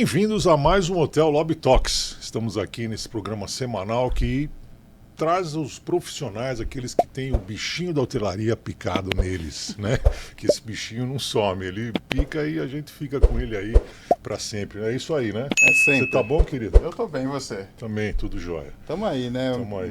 Bem-vindos a mais um Hotel Lobby Talks. Estamos aqui nesse programa semanal que traz os profissionais, aqueles que têm o bichinho da hotelaria picado neles, né? Que esse bichinho não some, ele pica e a gente fica com ele aí para sempre. É isso aí, né? É sempre. Você tá bom, querido? Eu tô bem, e você? Também, tudo jóia. Tamo aí, né? Tamo aí.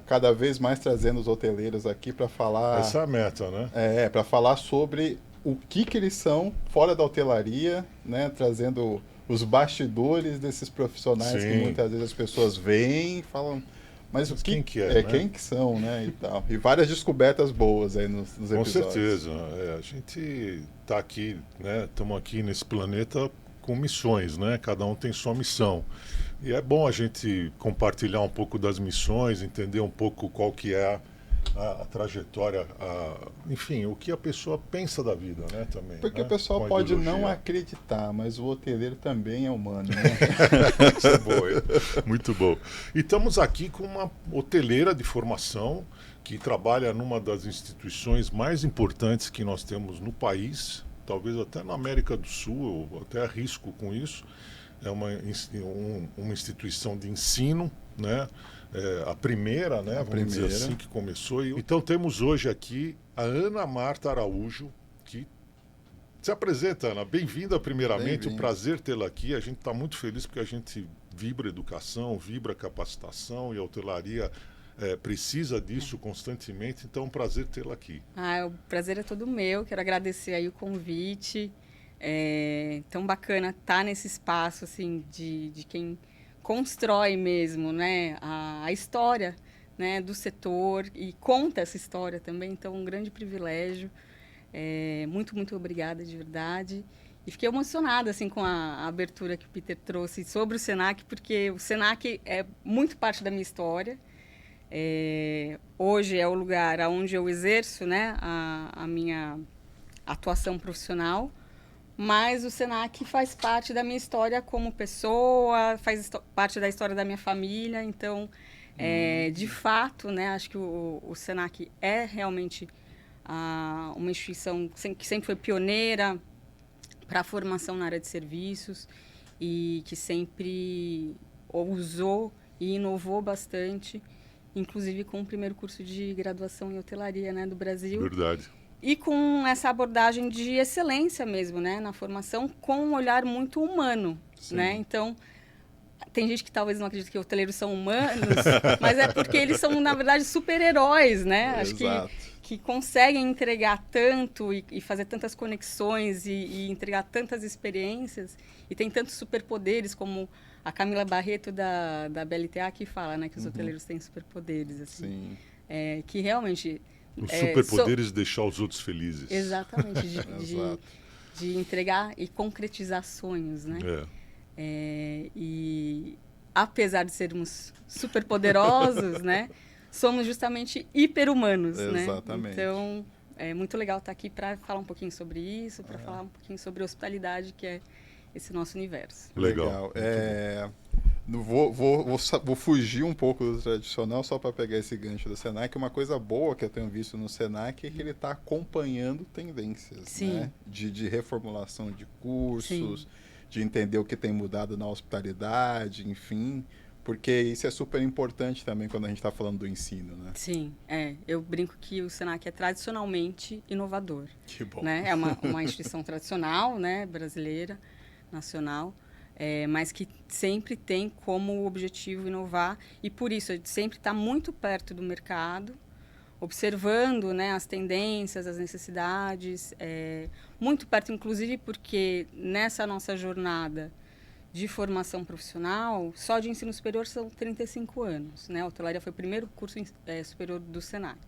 Cada vez mais trazendo os hoteleiros aqui para falar. Essa é a meta, né? Para falar sobre o que eles são fora da hotelaria, né? Trazendo os bastidores desses profissionais Sim. que muitas vezes as pessoas veem e falam. Mas o quem que é, né? Quem que são, né? E tal. E várias descobertas boas aí nos episódios. Com certeza. A gente tá aqui, né? Estamos aqui nesse planeta com missões, né? Cada um tem sua missão. E é bom a gente compartilhar um pouco das missões, entender um pouco qual que é a trajetória, enfim, o que a pessoa pensa da vida, né, também. Porque né? o pessoal Com a pode ideologia. não acreditar, mas o hoteleiro também é humano, né? Isso é bom, muito bom. E estamos aqui com uma hoteleira de formação que trabalha numa das instituições mais importantes que nós temos no país, talvez até na América do Sul, eu até arrisco com isso. É uma instituição de ensino, né? A primeira, né? Vamos dizer assim, que começou. Então temos hoje aqui a Ana Marta Araújo, que se apresenta, Ana. Bem-vinda primeiramente, um prazer tê-la aqui. A gente está muito feliz porque a gente vibra educação, vibra capacitação e a hotelaria precisa disso constantemente, então é um prazer tê-la aqui. O prazer é todo meu, quero agradecer aí o convite. Tão bacana estar nesse espaço assim, de quem constrói mesmo, né, a história, né, do setor e conta essa história também, então um grande privilégio. Muito obrigada de verdade. E fiquei emocionada assim, com a abertura que o Peter trouxe sobre o Senac, porque o Senac é muito parte da minha história. Hoje é o lugar onde eu exerço, né, a minha atuação profissional, mas o Senac faz parte da minha história como pessoa, faz parte da história da minha família, então, de fato, né, acho que o Senac é realmente uma instituição que sempre foi pioneira para a formação na área de serviços e que sempre ousou e inovou bastante, inclusive com o primeiro curso de graduação em hotelaria, né, do Brasil. Verdade. E com essa abordagem de excelência mesmo, né, na formação, com um olhar muito humano, né? Então, tem gente que talvez não acredite que hoteleiros são humanos, mas é porque eles são, na verdade, super-heróis, né? Acho que conseguem entregar tanto e fazer tantas conexões e entregar tantas experiências e tem tantos superpoderes, como a Camila Barreto da BLTA que fala, né, que os hoteleiros têm superpoderes, assim. Que realmente... Os superpoderes de deixar os outros felizes. Exatamente, de entregar e concretizar sonhos, né? E apesar de sermos superpoderosos, né, somos justamente hiper-humanos, né? Exatamente. Então, é muito legal estar aqui para falar um pouquinho sobre isso, para falar um pouquinho sobre hospitalidade, que é esse nosso universo. Legal. Vou fugir um pouco do tradicional só para pegar esse gancho do Senac. Uma coisa boa que eu tenho visto no Senac é que ele está acompanhando tendências, né? De reformulação de cursos, de entender o que tem mudado na hospitalidade, enfim, porque isso é super importante também quando a gente está falando do ensino, né? Sim, eu brinco que o Senac é tradicionalmente inovador. Que bom. Né? É uma instituição tradicional, né, brasileira, nacional, mas que sempre tem como objetivo inovar e por isso a gente sempre está muito perto do mercado, observando, né, as tendências, as necessidades, muito perto, inclusive porque nessa nossa jornada de formação profissional, só de ensino superior são 35 anos. Né? A hotelaria foi o primeiro curso superior do Senac.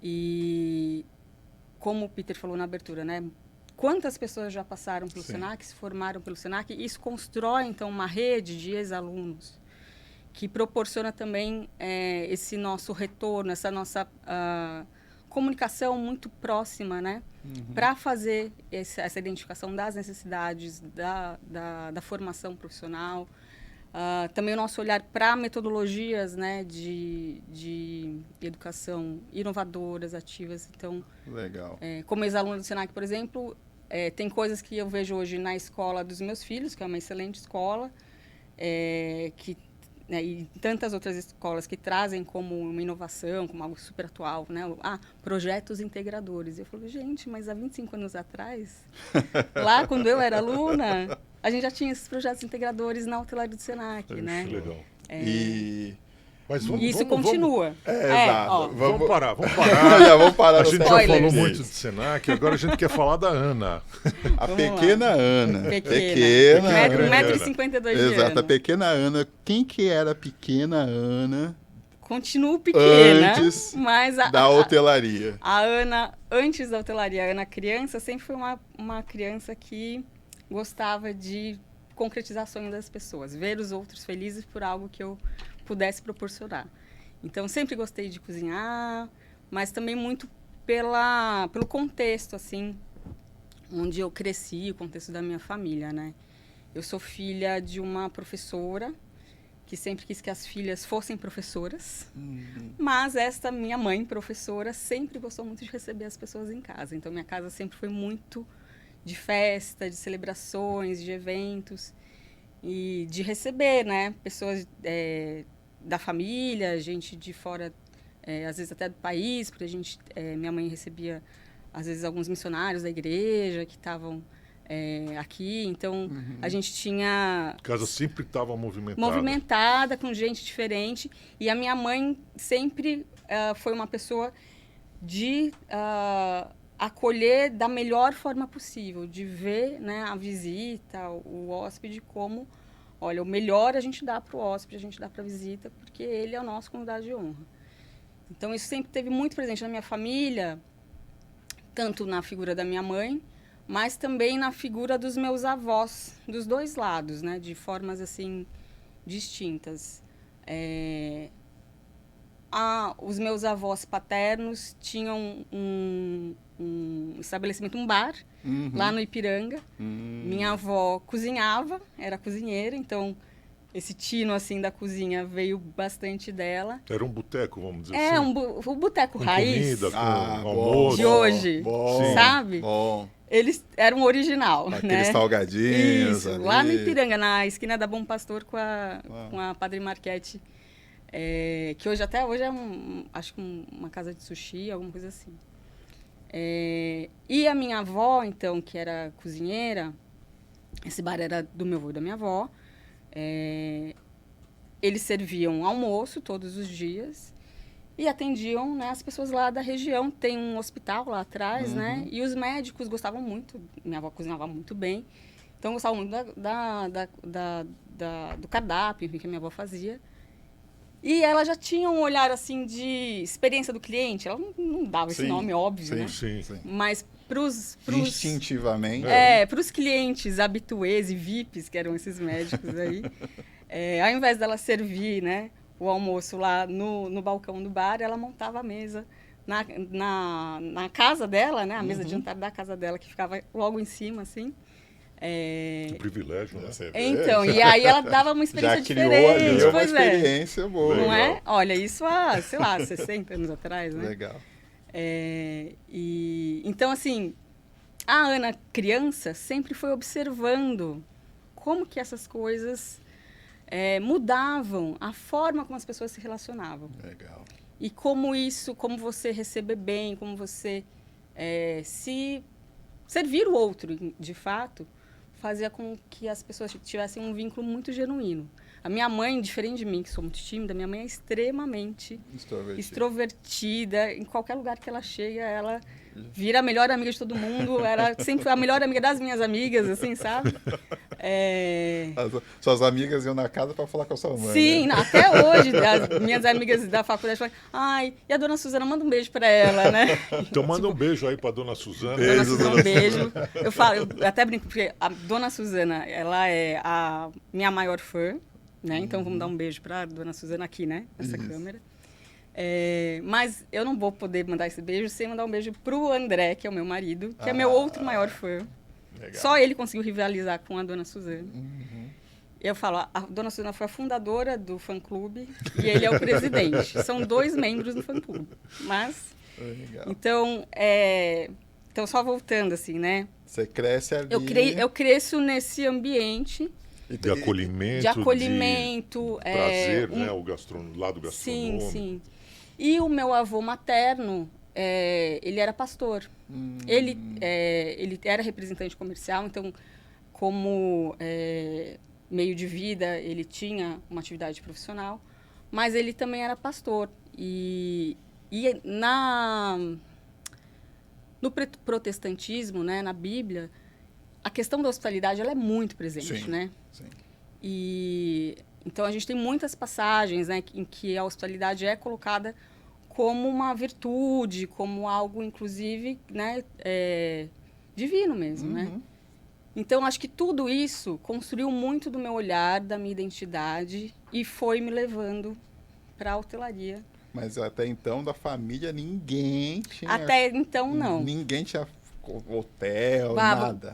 E como o Peter falou na abertura, né, quantas pessoas já passaram pelo Senac, se formaram pelo Senac, e isso constrói, então, uma rede de ex-alunos que proporciona também esse nosso retorno, essa nossa comunicação muito próxima, né? Para fazer essa identificação das necessidades da formação profissional. Também o nosso olhar para metodologias, né, de educação inovadoras, ativas. Então, legal. Como ex-aluno do Senac, por exemplo, tem coisas que eu vejo hoje na escola dos meus filhos, que é uma excelente escola, e tantas outras escolas que trazem como uma inovação, como algo super atual, né? Projetos integradores. E eu falo, gente, mas há 25 anos atrás, lá quando eu era aluna, a gente já tinha esses projetos integradores na hotelaria do Senac, né? Legal. Mas isso continua. Exato. Vamos parar. Vamos parar. A gente já falou muito de Senac, agora a gente quer falar da Ana. A pequena Ana. Pequena. 1,52 m. Exato, a pequena Ana. Quem que era a pequena Ana? Continuo pequena, antes mas da hotelaria. A Ana, antes da hotelaria, a Ana criança, sempre foi uma criança que gostava de concretizar sonhos das pessoas, ver os outros felizes por algo que eu pudesse proporcionar. Então, sempre gostei de cozinhar, mas também muito pelo contexto, assim, onde eu cresci, o contexto da minha família, né? Eu sou filha de uma professora que sempre quis que as filhas fossem professoras, mas esta minha mãe, professora, sempre gostou muito de receber as pessoas em casa. Então, minha casa sempre foi muito de festa, de celebrações, de eventos e de receber, né, pessoas da família, gente de fora, às vezes até do país, porque minha mãe recebia, às vezes, alguns missionários da igreja que estavam aqui. Então, a gente tinha... A casa sempre estava movimentada. Movimentada, com gente diferente. E a minha mãe sempre foi uma pessoa de acolher da melhor forma possível, de ver, né, a visita, o hóspede como... Olha, o melhor a gente dá para o hóspede, a gente dá para a visita, porque ele é o nosso convidado de honra. Então, isso sempre esteve muito presente na minha família, tanto na figura da minha mãe, mas também na figura dos meus avós, dos dois lados, né, de formas, assim, distintas. Os meus avós paternos tinham um estabelecimento, um bar, lá no Ipiranga. Minha avó cozinhava, era cozinheira, então esse tino assim da cozinha veio bastante dela. Era um boteco, vamos dizer assim. Um boteco raiz. Comida, com almoço. De hoje, bom, sabe? Bom. Eles eram original, aqueles né? salgadinhos Isso, ali. lá no Ipiranga, na esquina da Bom Pastor com a Padre Marquete, que até hoje é acho que uma casa de sushi, alguma coisa assim. E a minha avó, então, que era cozinheira, esse bar era do meu avô e da minha avó, eles serviam almoço todos os dias e atendiam, né, as pessoas lá da região. Tem um hospital lá atrás, né? E os médicos gostavam muito. Minha avó cozinhava muito bem, então gostavam muito do cardápio, enfim, que a minha avó fazia. E ela já tinha um olhar, assim, de experiência do cliente. Ela não dava esse nome, óbvio, né? Sim. Mas instintivamente. Para os clientes habituês e VIPs, que eram esses médicos aí, ao invés dela servir, né, o almoço lá no balcão do bar, ela montava a mesa na casa dela, né? A mesa de jantar da casa dela, que ficava logo em cima, assim. Que privilégio, né? Então, e aí ela dava uma experiência diferente. Já criou ali uma pois experiência boa. Não é? Olha, isso há, sei lá, 60 anos atrás, né? Legal. Então, assim, a Ana, criança, sempre foi observando como que essas coisas mudavam a forma como as pessoas se relacionavam. Legal. E como você receber bem, como você se servir o outro, de fato, fazia com que as pessoas tivessem um vínculo muito genuíno. A minha mãe, diferente de mim, que sou muito tímida, minha mãe é extremamente extrovertida. Em qualquer lugar que ela chega, ela vira a melhor amiga de todo mundo. Ela sempre foi a melhor amiga das minhas amigas, assim, sabe? Suas amigas iam na casa para falar com a sua mãe. Sim, né? até hoje, as minhas amigas da faculdade falam, ai, e a dona Suzana, manda um beijo para ela, né? Então manda um beijo aí para dona Suzana. Dona Suzana, um beijo. Eu até brinco, porque a dona Suzana, ela é a minha maior fã, né? Então vamos dar um beijo para a dona Suzana aqui, né? Essa câmera. Mas eu não vou poder mandar esse beijo sem mandar um beijo pro André, que é o meu marido, que é meu outro maior fã. Legal. Só ele conseguiu rivalizar com a dona Suzana. Eu falo, a dona Suzana foi a fundadora do fã-clube e ele é o presidente. São 2 membros do fã-clube. Mas, Legal. então, só voltando assim, né? Você cresce ali... Eu cresço nesse ambiente... De acolhimento. De acolhimento. De prazer, né? O lado gastronômico. Sim, sim. E o meu avô materno, ele era pastor. Ele era representante comercial, então, como meio de vida, ele tinha uma atividade profissional, mas ele também era pastor. E no protestantismo, né, na Bíblia, a questão da hospitalidade ela é muito presente, sim, né? Sim. E então a gente tem muitas passagens, né, em que a hospitalidade é colocada como uma virtude, como algo, inclusive, né, divino mesmo, né? Então, acho que tudo isso construiu muito do meu olhar, da minha identidade e foi me levando para a hotelaria. Mas até então, da família, ninguém tinha... Até então, não. Ninguém tinha hotel, nada.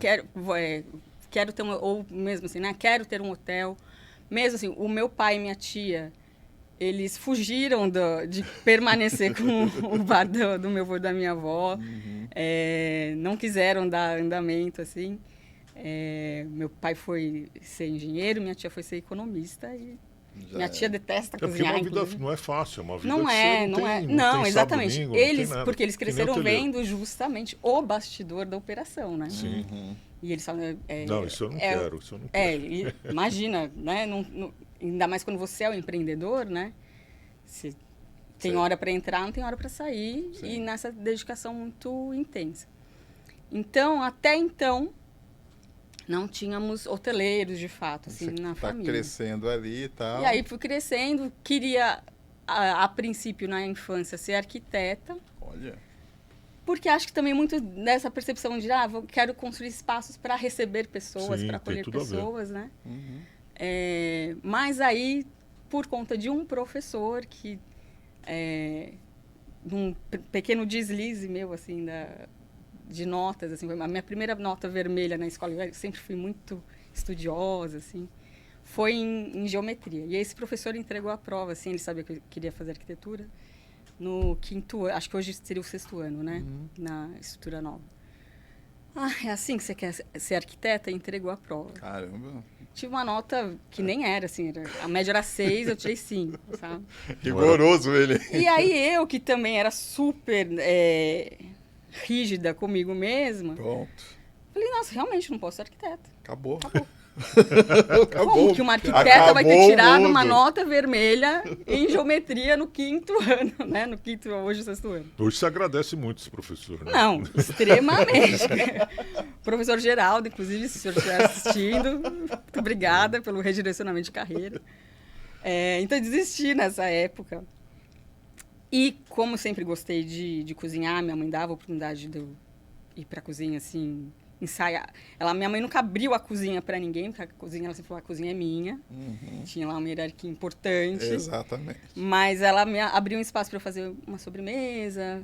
Quero ter ou mesmo assim, né? Quero ter um hotel. Mesmo assim, o meu pai e minha tia, eles fugiram de permanecer com o bar do meu avô e da minha avó. Não quiseram dar andamento, assim. Meu pai foi ser engenheiro, minha tia foi ser economista e minha tia detesta cozinhar. Porque uma vida não é fácil, é uma vida não é, não é. Não, exatamente. Domingo, porque eles cresceram vendo justamente o bastidor da operação, né? Sim. E eles falam... não, isso eu não quero. Isso eu não quero. Imagina, né? Ainda mais quando você é o empreendedor, né? Você tem hora para entrar, não tem hora para sair. Sim. E nessa dedicação muito intensa. Então, até então... não tínhamos hoteleiros, de fato, assim, na família. Crescendo ali e tal. E aí fui crescendo, queria, a princípio, na infância, ser arquiteta. Olha. Porque acho que também muito dessa percepção de, quero construir espaços para receber pessoas, para acolher pessoas, né? Mas aí, por conta de um professor que, num pequeno deslize meu, assim, de notas, assim, a minha primeira nota vermelha na escola, eu sempre fui muito estudiosa, assim, foi em geometria. E esse professor entregou a prova, assim, ele sabia que eu queria fazer arquitetura, no 5º ano, acho que hoje seria o 6º ano, né, na estrutura nova. É assim que você quer ser arquiteta? E entregou a prova. Caramba! Tive uma nota que nem era, assim, a média era 6, eu tirei 5, sabe? Rigoroso ele. E aí eu, que também era super... rígida comigo mesma. Pronto. Falei, nossa, realmente não posso ser arquiteta. Acabou. Como que uma arquiteta vai ter tirado uma nota vermelha em geometria no 5º ano, né? No 5º, hoje 6º ano. Hoje você agradece muito esse professor, né? Não, extremamente. Professor Geraldo, inclusive, se o senhor estiver assistindo, muito obrigada pelo redirecionamento de carreira. Então, desisti nessa época. E como sempre gostei de cozinhar, minha mãe dava a oportunidade de eu ir para a cozinha, assim, ensaiar. Minha mãe nunca abriu a cozinha para ninguém, porque a cozinha, ela sempre falou, a cozinha é minha. Tinha lá uma hierarquia importante. Exatamente. Mas ela me abriu um espaço para eu fazer uma sobremesa,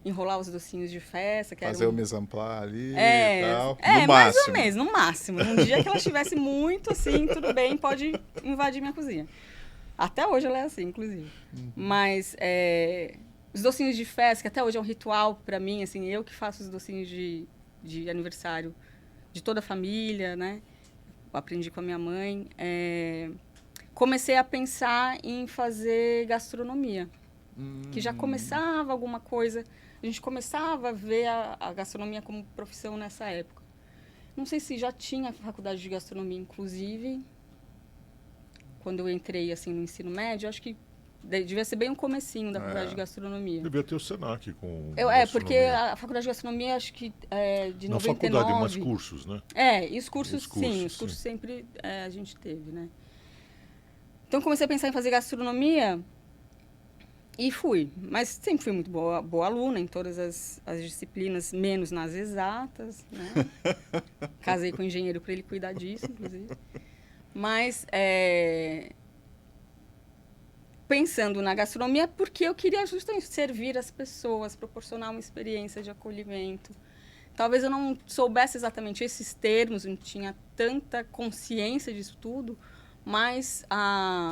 enrolar os docinhos de festa. Fazer o mise en place ali e tal. No mais máximo. ou menos, no máximo. Num dia que ela estivesse muito assim, tudo bem, pode invadir minha cozinha. Até hoje ela é assim, inclusive. Mas os docinhos de festa, que até hoje é um ritual para mim, assim, eu que faço os docinhos de aniversário de toda a família, né? Eu aprendi com a minha mãe. Comecei a pensar em fazer gastronomia, que já começava alguma coisa. A gente começava a ver a gastronomia como profissão nessa época. Não sei se já tinha faculdade de gastronomia, inclusive... Quando eu entrei, assim, no ensino médio, acho que devia ser bem um comecinho da faculdade de gastronomia. Devia ter o Senac com porque a faculdade de gastronomia, acho que de 99... Na faculdade, mas cursos, né? E os cursos, sim. Os cursos sempre a gente teve, né? Então, comecei a pensar em fazer gastronomia e fui. Mas sempre fui muito boa aluna em todas as disciplinas, menos nas exatas, né? Casei com um engenheiro para ele cuidar disso, inclusive. Mas, pensando na gastronomia, porque eu queria justamente servir as pessoas, proporcionar uma experiência de acolhimento. Talvez eu não soubesse exatamente esses termos, não tinha tanta consciência disso tudo, mas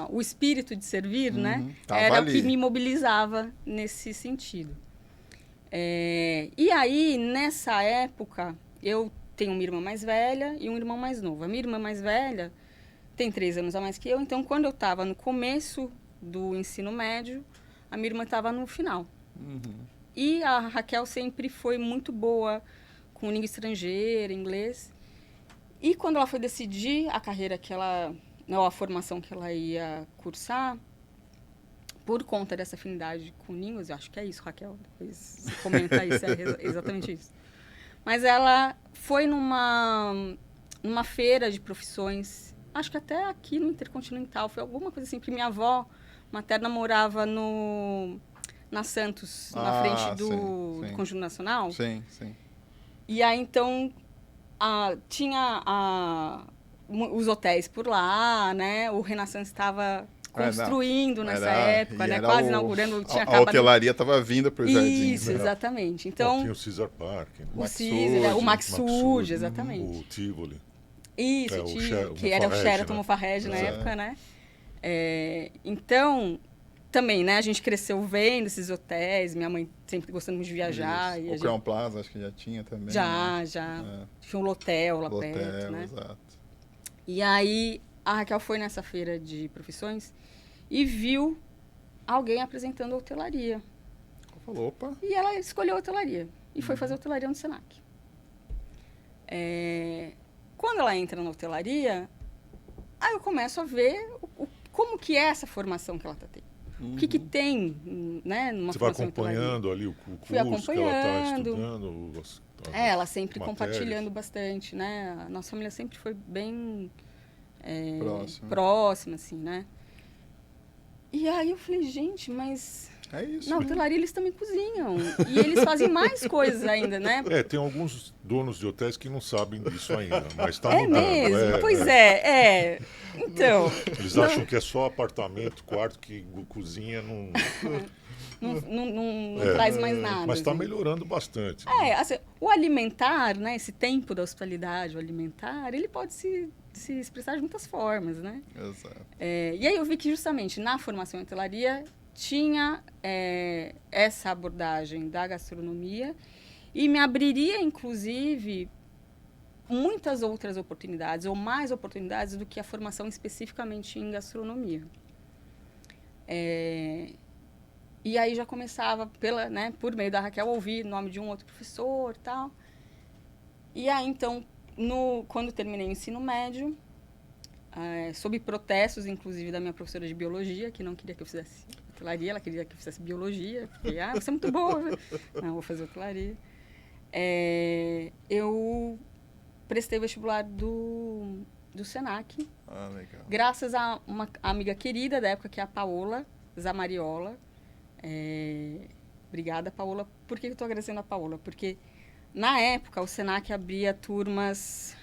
o espírito de servir, né, era ali. O que me mobilizava nesse sentido. E aí, nessa época, Eu tenho uma irmã mais velha e um irmão mais novo. A minha irmã mais velha tem 3 anos a mais que eu, então quando eu estava no começo do ensino médio, a minha irmã estava no final. E a Raquel sempre foi muito boa com língua estrangeira, inglês. E quando ela foi decidir a carreira que ela, ou a formação que ela ia cursar, por conta dessa afinidade com línguas, eu acho que é isso, Raquel, depois você comenta isso, é exatamente isso. Mas ela foi numa feira de profissões, acho que até aqui no Intercontinental, foi alguma coisa assim, porque minha avó materna morava na Santos, na frente do Conjunto Nacional. Sim, sim. E aí, então, tinha os hotéis por lá, né? O Renaissance estava construindo nessa época, né? Quase inaugurando. A hotelaria estava vindo para os jardins. Isso, exatamente. Então, tinha o Caesar Park. O Maxud, exatamente. O Tivoli. Isso, que era o Sheraton Farrege na época, né? Então, também, né? A gente cresceu vendo esses hotéis, minha mãe sempre gostando muito de viajar. E o Crown Plaza, acho que já tinha também. Já. Tinha um Lotel lá perto, né? Exato. E aí, a Raquel foi nessa feira de profissões e viu alguém apresentando hotelaria. Falou, opa. E ela escolheu a hotelaria e foi fazer hotelaria no Senac. Quando ela entra na hotelaria, aí eu começo a ver como que é essa formação que ela está tendo. O que tem, né, numa Você vai formação acompanhando ali o curso que ela está estudando? Ela sempre compartilhando bastante, né? A nossa família sempre foi bem próxima, assim, né? E aí eu falei, gente, mas... É isso. Na hotelaria eles também cozinham. E eles fazem mais coisas ainda, né? Tem alguns donos de hotéis que não sabem disso ainda, mas está mudando. Mesmo? Pois é. Então... Eles acham que é só apartamento, quarto, que cozinha não traz mais nada. Mas está melhorando bastante. Assim, o alimentar, né? Esse tempo da hospitalidade, o alimentar, ele pode se expressar de muitas formas, né? Exato. E aí eu vi que justamente na formação em hotelaria tinha essa abordagem da gastronomia e me abriria, inclusive, muitas outras oportunidades, ou mais oportunidades do que a formação especificamente em gastronomia. E aí já começava, por meio da Raquel, ouvir o nome de um outro professor e tal. E aí, então, quando terminei o ensino médio, sob protestos, inclusive, da minha professora de biologia, que não queria que eu fizesse hotelaria, ela queria que eu fizesse biologia. Porque, você é muito boa. Não, vou fazer hotelaria. Eu prestei o vestibular do Senac. Legal. Graças a uma amiga querida da época, que é a Paola Zamariola. Obrigada, Paola. Por que eu estou agradecendo a Paola? Porque, na época, o Senac abria turmas...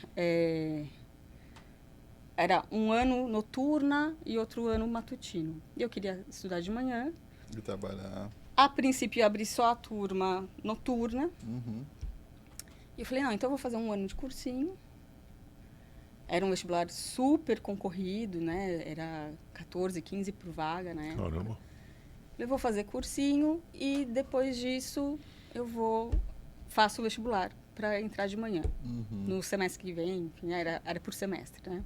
Era um ano noturna e outro ano matutino. E eu queria estudar de manhã. E trabalhar. A princípio, eu abri só a turma noturna. E eu falei, não, então eu vou fazer um ano de cursinho. Era um vestibular super concorrido, né? Era 14, 15 por vaga, né? Caramba. Eu vou fazer cursinho e depois disso faço o vestibular para entrar de manhã. No semestre que vem, enfim, era por semestre, né?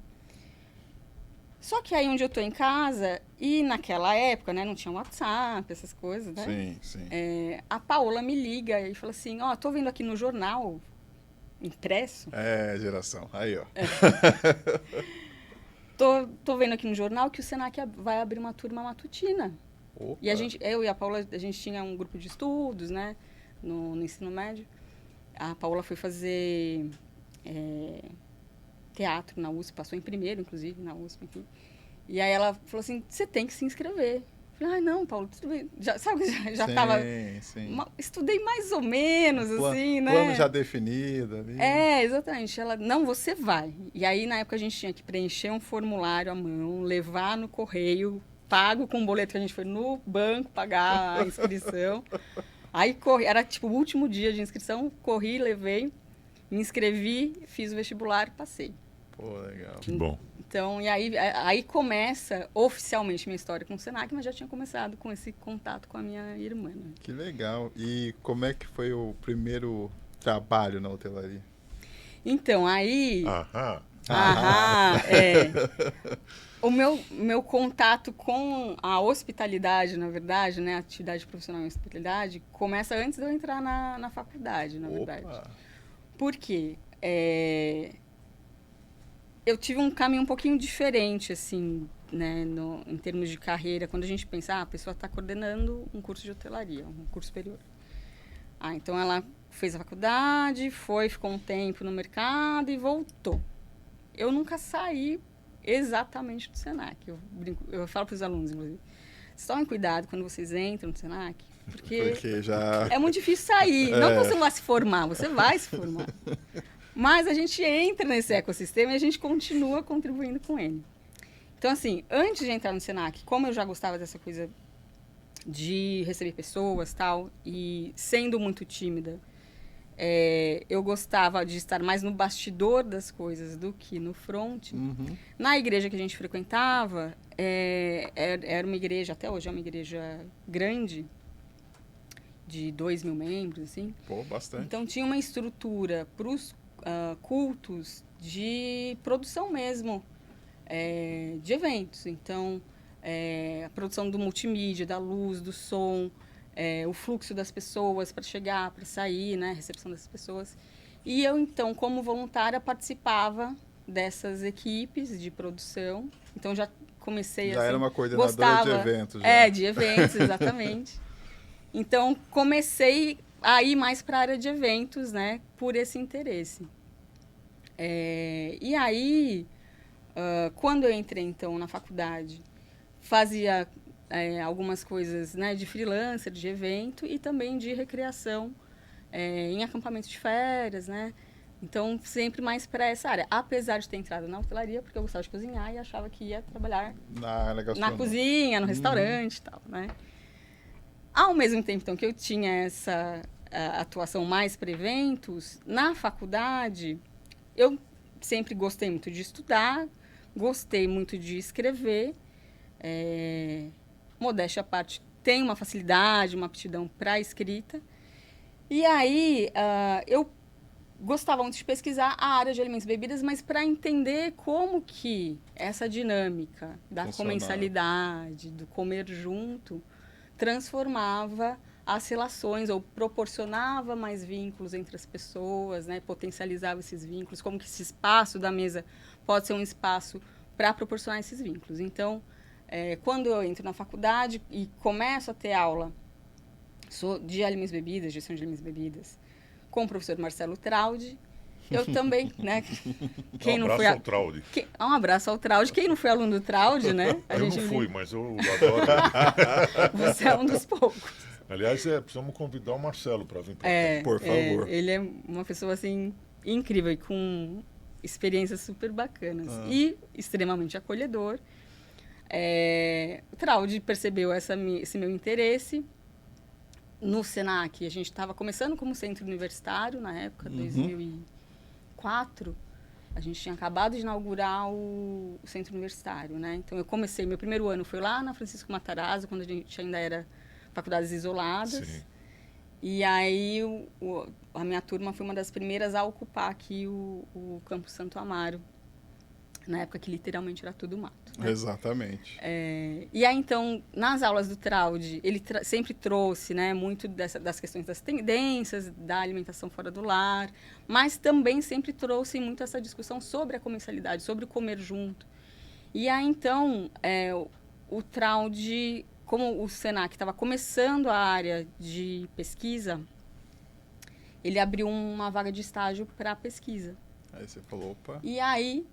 Só que aí onde eu estou em casa, e naquela época, né, não tinha WhatsApp, essas coisas, né? Sim. A Paola me liga e fala assim, tô vendo aqui no jornal impresso. Geração. Aí, ó. Tô vendo aqui no jornal que o Senac vai abrir uma turma matutina. Opa. E eu e a Paola, a gente tinha um grupo de estudos, né, no ensino médio. A Paola foi fazer teatro na USP, passou em primeiro, inclusive, na USP. Enfim. E aí ela falou assim, você tem que se inscrever. Eu falei, não, Paulo, tudo bem. Já estava... Estudei mais ou menos, assim, né? Plano já definido ali. Exatamente. Ela, não, você vai. E aí, na época, a gente tinha que preencher um formulário à mão, levar no correio, pago com um boleto que a gente foi no banco pagar a inscrição. Aí, era tipo o último dia de inscrição, corri, levei, me inscrevi, fiz o vestibular, passei. Pô, legal. Que bom. Então, e aí começa oficialmente minha história com o Senac, mas já tinha começado com esse contato com a minha irmã. Né? Que legal. E como é que foi o primeiro trabalho na hotelaria? Então, aí... Aham. O meu contato com a hospitalidade, na verdade, né, a atividade profissional em hospitalidade, começa antes de eu entrar na faculdade, na verdade. Por quê? Eu tive um caminho um pouquinho diferente, assim, né, em termos de carreira. Quando a gente pensa, a pessoa está coordenando um curso de hotelaria, um curso superior. Então ela fez a faculdade, ficou um tempo no mercado e voltou. Eu nunca saí exatamente do Senac. Eu falo para os alunos, inclusive, tomem cuidado quando vocês entram no Senac, porque já... é muito difícil sair. Não que você não vai se formar, você vai se formar. Mas a gente entra nesse ecossistema e a gente continua contribuindo com ele. Então, assim, antes de entrar no Senac, como eu já gostava dessa coisa de receber pessoas tal, e sendo muito tímida, eu gostava de estar mais no bastidor das coisas do que no front. Na igreja que a gente frequentava, era uma igreja, até hoje é uma igreja grande, de 2.000 membros, assim. Pô, bastante. Então, tinha uma estrutura para os cultos de produção mesmo, de eventos. Então, a produção do multimídia, da luz, do som, o fluxo das pessoas para chegar, para sair, né, a recepção dessas pessoas. E eu, então, como voluntária, participava dessas equipes de produção. Então, já comecei já assim... era uma coordenadora de eventos. De eventos, exatamente. Então, comecei a ir mais para a área de eventos, né, por esse interesse. E aí, quando eu entrei, então, na faculdade, fazia algumas coisas, né, de freelancer, de evento e também de recreação em acampamentos de férias, né? Então, sempre mais para essa área. Apesar de ter entrado na hotelaria, porque eu gostava de cozinhar e achava que ia trabalhar na cozinha, no restaurante e tal, né? Ao mesmo tempo, então, que eu tinha essa atuação mais para eventos, na faculdade, eu sempre gostei muito de estudar, gostei muito de escrever. Modéstia à parte, tenho uma facilidade, uma aptidão para a escrita. E aí, eu gostava muito de pesquisar a área de alimentos e bebidas, mas para entender como que essa dinâmica da comensalidade, do comer junto, transformava as relações ou proporcionava mais vínculos entre as pessoas, né? Potencializava esses vínculos, como que esse espaço da mesa pode ser um espaço para proporcionar esses vínculos. Então, quando eu entro na faculdade e começo a ter aula de alimentos e bebidas, gestão de alimentos e bebidas, com o professor Marcelo Traude, eu também, né? Um abraço ao Traude. Um abraço ao Traude. Quem não foi aluno do Traude, né? Eu não fui, mas eu adoro. Você é um dos poucos. Aliás, precisamos convidar o Marcelo para vir para cá. Por favor. Ele é uma pessoa, assim, incrível e com experiências super bacanas. E extremamente acolhedor. O Traude percebeu esse meu interesse. No Senac, a gente estava começando como centro universitário, na época, 2004. A gente tinha acabado de inaugurar o centro universitário, né? Então, eu comecei, meu primeiro ano foi lá na Francisco Matarazzo, quando a gente ainda era faculdades isoladas. Sim. E aí, a minha turma foi uma das primeiras a ocupar aqui o campus Santo Amaro, na época que literalmente era tudo mato. Né? Exatamente. E aí, então, nas aulas do Traude, ele sempre trouxe, né, muito das questões das tendências, da alimentação fora do lar, mas também sempre trouxe muito essa discussão sobre a comensalidade, sobre o comer junto. E aí, então, o Traude, como o Senac estava começando a área de pesquisa, ele abriu uma vaga de estágio para pesquisa. Aí você falou, opa. E aí,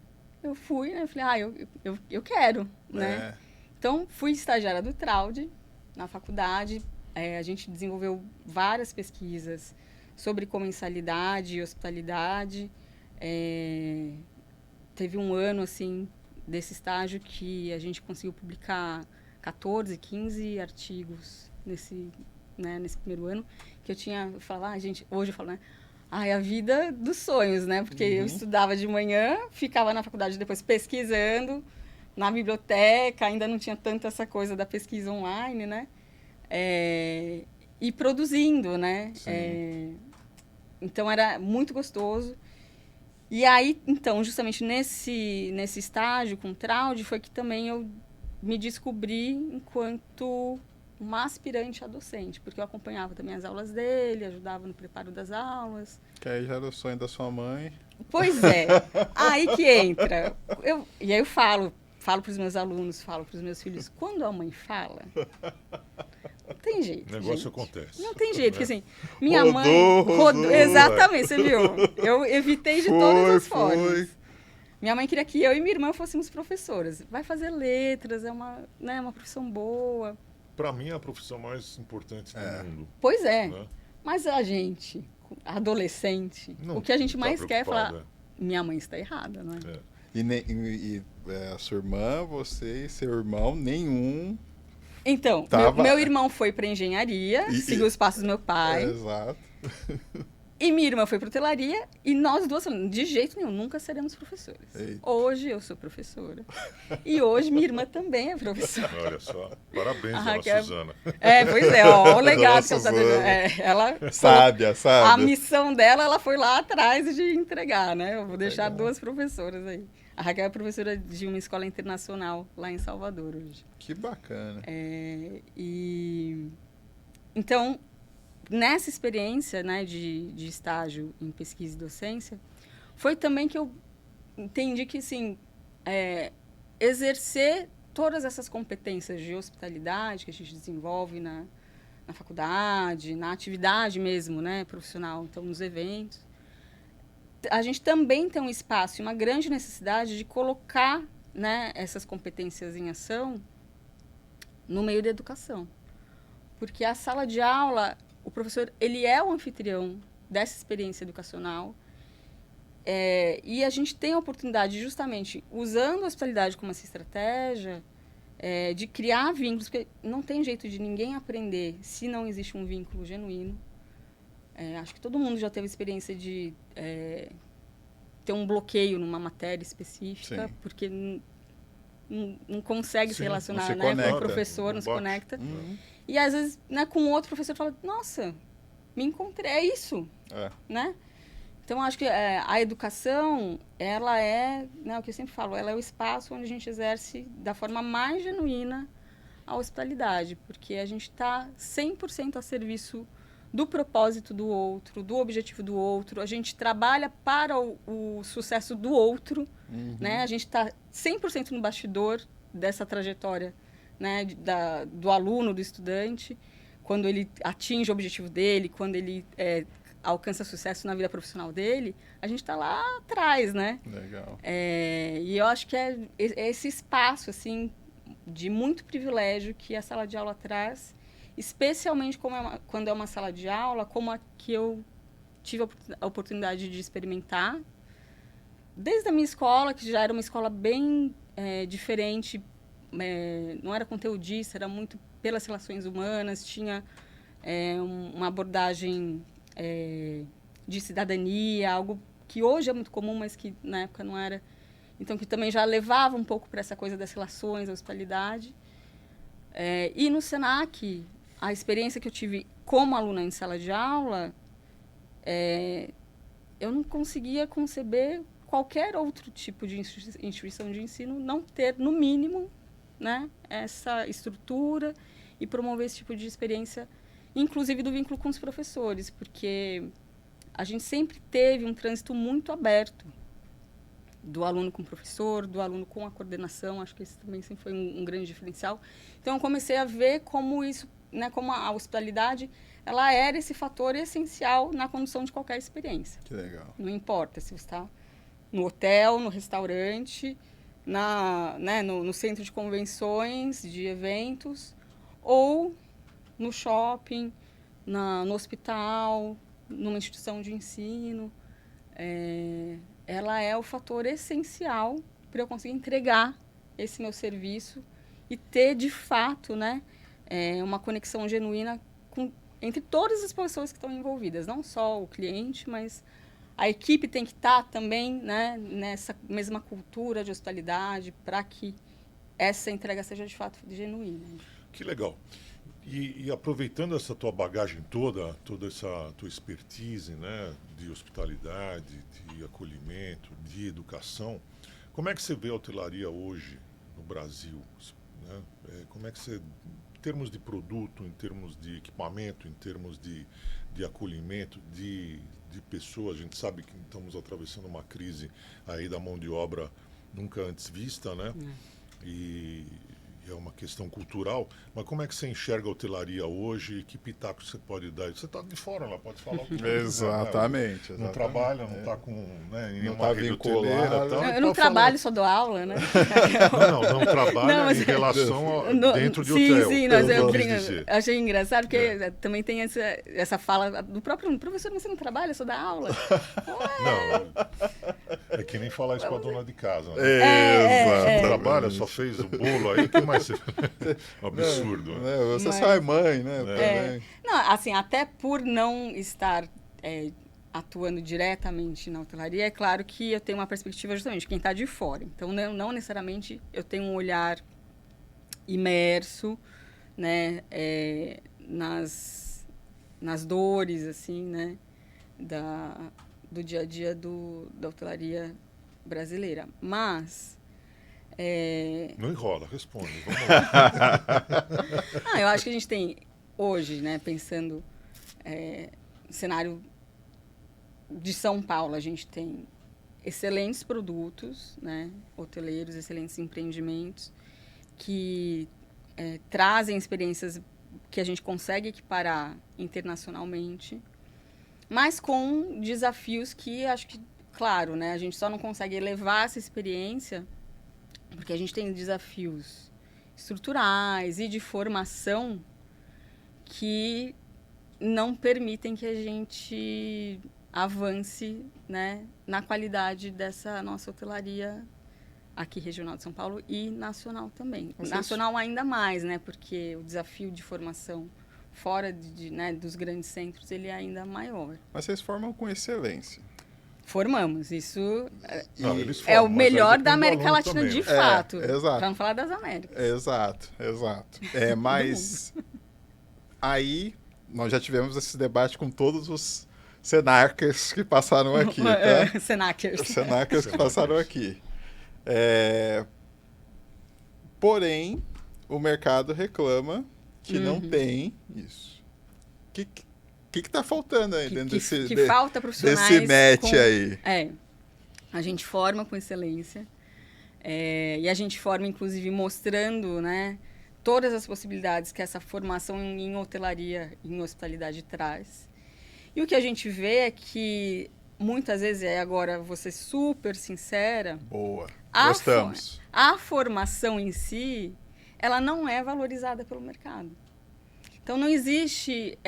eu fui, né? Falei, eu quero, né? Então, fui estagiária do Traude na faculdade. A gente desenvolveu várias pesquisas sobre comensalidade e hospitalidade. Teve um ano, assim, desse estágio que a gente conseguiu publicar 14, 15 artigos nesse primeiro ano. Que eu falava, gente, hoje eu falo, né? A vida dos sonhos, né? Porque eu estudava de manhã, ficava na faculdade depois pesquisando, na biblioteca, ainda não tinha tanto essa coisa da pesquisa online, né? E produzindo, né? Então, era muito gostoso. E aí, então, justamente nesse estágio com o Traude, foi que também eu me descobri enquanto uma aspirante a docente, porque eu acompanhava também as aulas dele, ajudava no preparo das aulas. Que aí já era o sonho da sua mãe. Pois é, aí que entra. E aí eu falo para os meus alunos, falo para os meus filhos, quando a mãe fala, não tem jeito. O negócio gente. acontece. Não tem jeito, Né? porque assim, minha Rodou, mãe. rodou. Exatamente, você viu? Eu evitei de todas as Foi. formas. Minha mãe queria que eu e minha irmã fôssemos professoras. Vai fazer letras, é uma profissão boa. Para mim, é a profissão mais importante do mundo. Pois é. Né? Mas a gente, adolescente, Não o que a gente tá mais quer é falar, preocupada. minha mãe está errada, não é? E a sua irmã, você e seu irmão, nenhum... Então, Tava- meu irmão foi para engenharia, seguiu os passos do meu pai. Exato. E minha irmã foi para hotelaria e nós duas falamos, de jeito nenhum, nunca seremos professores. Eita. Hoje eu sou professora. E hoje minha irmã também é professora. Olha só. Parabéns, A dona Raquel- Suzana. Pois é, ó, o legado que ela tá Suzana. dando. Ela Sábia, a sábia. missão dela, ela foi lá atrás de entregar, né? Eu vou deixar Legal. duas professoras aí. A Raquel é professora de uma escola internacional lá em Salvador hoje. Que bacana. Então, nessa experiência, né, de estágio em pesquisa e docência, foi também que eu entendi que, assim, exercer todas essas competências de hospitalidade que a gente desenvolve na faculdade, na atividade mesmo, né, profissional, então, nos eventos, a gente também tem um espaço e uma grande necessidade de colocar, né, essas competências em ação no meio da educação. Porque a sala de aula, o professor, ele é o anfitrião dessa experiência educacional, e a gente tem a oportunidade, justamente, usando a hospitalidade como essa estratégia, de criar vínculos, porque não tem jeito de ninguém aprender se não existe um vínculo genuíno. Acho que todo mundo já teve experiência de ter um bloqueio numa matéria específica, Sim. porque não consegue se Sim, relacionar, não se né, com conecta. o professor, não se bate. conecta. Uhum. E às vezes, né, com outro professor fala, nossa, me encontrei, é isso, né? Então, acho que a educação, ela é, né, o que eu sempre falo, ela é o espaço onde a gente exerce da forma mais genuína a hospitalidade, porque a gente está 100% a serviço do propósito do outro, do objetivo do outro, a gente trabalha para o sucesso do outro, né? A gente está 100% no bastidor dessa trajetória, né, do aluno, do estudante, quando ele atinge o objetivo dele, quando ele alcança sucesso na vida profissional dele, a gente está lá atrás, né? Legal. E eu acho que é esse espaço, assim, de muito privilégio que a sala de aula traz, especialmente quando é uma sala de aula como a que eu tive a oportunidade de experimentar, desde a minha escola, que já era uma escola bem diferente, não era conteudista, era muito pelas relações humanas, tinha uma abordagem de cidadania, algo que hoje é muito comum, mas que na época não era. Então, que também já levava um pouco para essa coisa das relações, a hospitalidade. E no SENAC, a experiência que eu tive como aluna em sala de aula, eu não conseguia conceber qualquer outro tipo de instituição de ensino não ter, no mínimo, né, essa estrutura e promover esse tipo de experiência, inclusive do vínculo com os professores, porque a gente sempre teve um trânsito muito aberto do aluno com o professor, do aluno com a coordenação, acho que esse também sempre foi um grande diferencial. Então, eu comecei a ver como isso, né, como a hospitalidade, ela era esse fator essencial na condução de qualquer experiência. Que legal. Não importa se você está no hotel, no restaurante, no centro de convenções, de eventos, ou no shopping, no hospital, numa instituição de ensino. Ela é o fator essencial para eu conseguir entregar esse meu serviço e ter, de fato, né, uma conexão genuína entre todas as pessoas que estão envolvidas, não só o cliente, mas a equipe tem que estar também, né, nessa mesma cultura de hospitalidade para que essa entrega seja, de fato, genuína. Que legal. E aproveitando essa tua bagagem toda essa tua expertise, né, de hospitalidade, de acolhimento, de educação, como é que você vê a hotelaria hoje no Brasil? Né? Como é que você, em termos de produto, em termos de equipamento, em termos de acolhimento, de pessoas, a gente sabe que estamos atravessando uma crise aí da mão de obra nunca antes vista, né? E é uma questão cultural, mas como é que você enxerga a hotelaria hoje? Que pitaco você pode dar? Você está de fora, ela pode falar o que quiser, Exatamente. Não trabalha, não está com nenhuma rede hoteleira. Eu não trabalho, só dou aula, né? Não trabalha em relação dentro de hotel. Sim, mas eu achei engraçado, porque também tem essa fala do próprio professor, você não trabalha, só dá aula. Não, é que nem falar isso para a dona de casa. Né? Você trabalha, só fez o bolo aí, que mais? Absurdo. Você só é mãe, né? Não, assim, até por não estar atuando diretamente na hotelaria, é claro que eu tenho uma perspectiva justamente de quem está de fora. Então, não necessariamente eu tenho um olhar imerso, né, nas dores, assim, né, do dia a dia da hotelaria brasileira. Mas... Não enrola, responde. Vamos lá. Eu acho que a gente tem hoje, né, pensando no cenário de São Paulo, a gente tem excelentes produtos, né, hoteleiros, excelentes empreendimentos que trazem experiências que a gente consegue equiparar internacionalmente, mas com desafios que acho que, claro, né, a gente só não consegue elevar essa experiência porque a gente tem desafios estruturais e de formação que não permitem que a gente avance, né, na qualidade dessa nossa hotelaria aqui regional de São Paulo e nacional também. Nacional ainda mais, né, porque o desafio de formação fora né, dos grandes centros ele é ainda maior. Mas vocês formam com excelência. Formamos, isso formam, é o melhor da América Latina também, de fato, exato. Para não falar das Américas. Exato. Mas aí nós já tivemos esse debate com todos os Senakers que passaram aqui, tá? Senakers que passaram aqui. Porém, o mercado reclama que não tem isso. O que está faltando aí dentro falta profissionais desse match aí? A gente forma com excelência e a gente forma, inclusive, mostrando, né, todas as possibilidades que essa formação em hotelaria, em hospitalidade traz. E o que a gente vê é que, muitas vezes, agora vou ser super sincera... Boa, gostamos. A formação em si, ela não é valorizada pelo mercado. Então, não existe,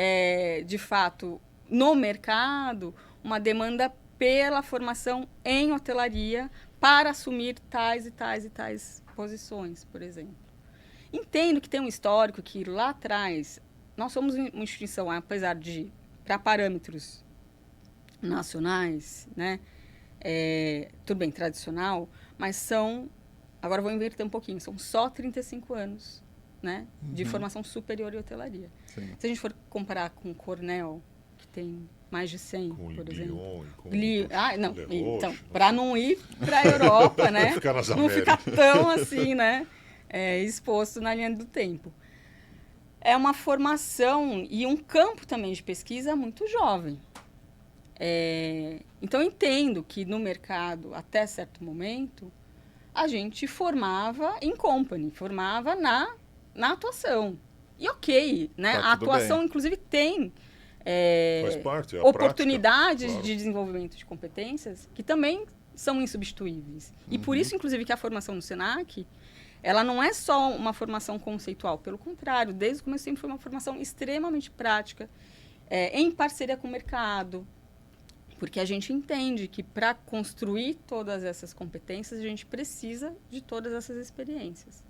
de fato, no mercado, uma demanda pela formação em hotelaria para assumir tais e tais e tais posições, por exemplo. Entendo que tem um histórico que lá atrás, nós somos uma instituição, apesar de, para parâmetros nacionais, né, tudo bem, tradicional, mas agora vou inverter um pouquinho, são só 35 anos. Né, de formação superior em hotelaria. Sim. Se a gente for comparar com o Cornell, que tem mais de 100, com por exemplo. Então, para não ir para a Europa, né, não ficar tão assim, né, exposto na linha do tempo. É uma formação e um campo também de pesquisa muito jovem. Então, eu entendo que no mercado, até certo momento, a gente formava em company, formava na atuação. E ok, né? A atuação, bem. Inclusive, tem faz parte, oportunidades prática, claro. De desenvolvimento de competências que também são insubstituíveis. E por isso, inclusive, que a formação no Senac, ela não é só uma formação conceitual. Pelo contrário, desde o começo sempre foi uma formação extremamente prática, em parceria com o mercado. Porque a gente entende que para construir todas essas competências, a gente precisa de todas essas experiências.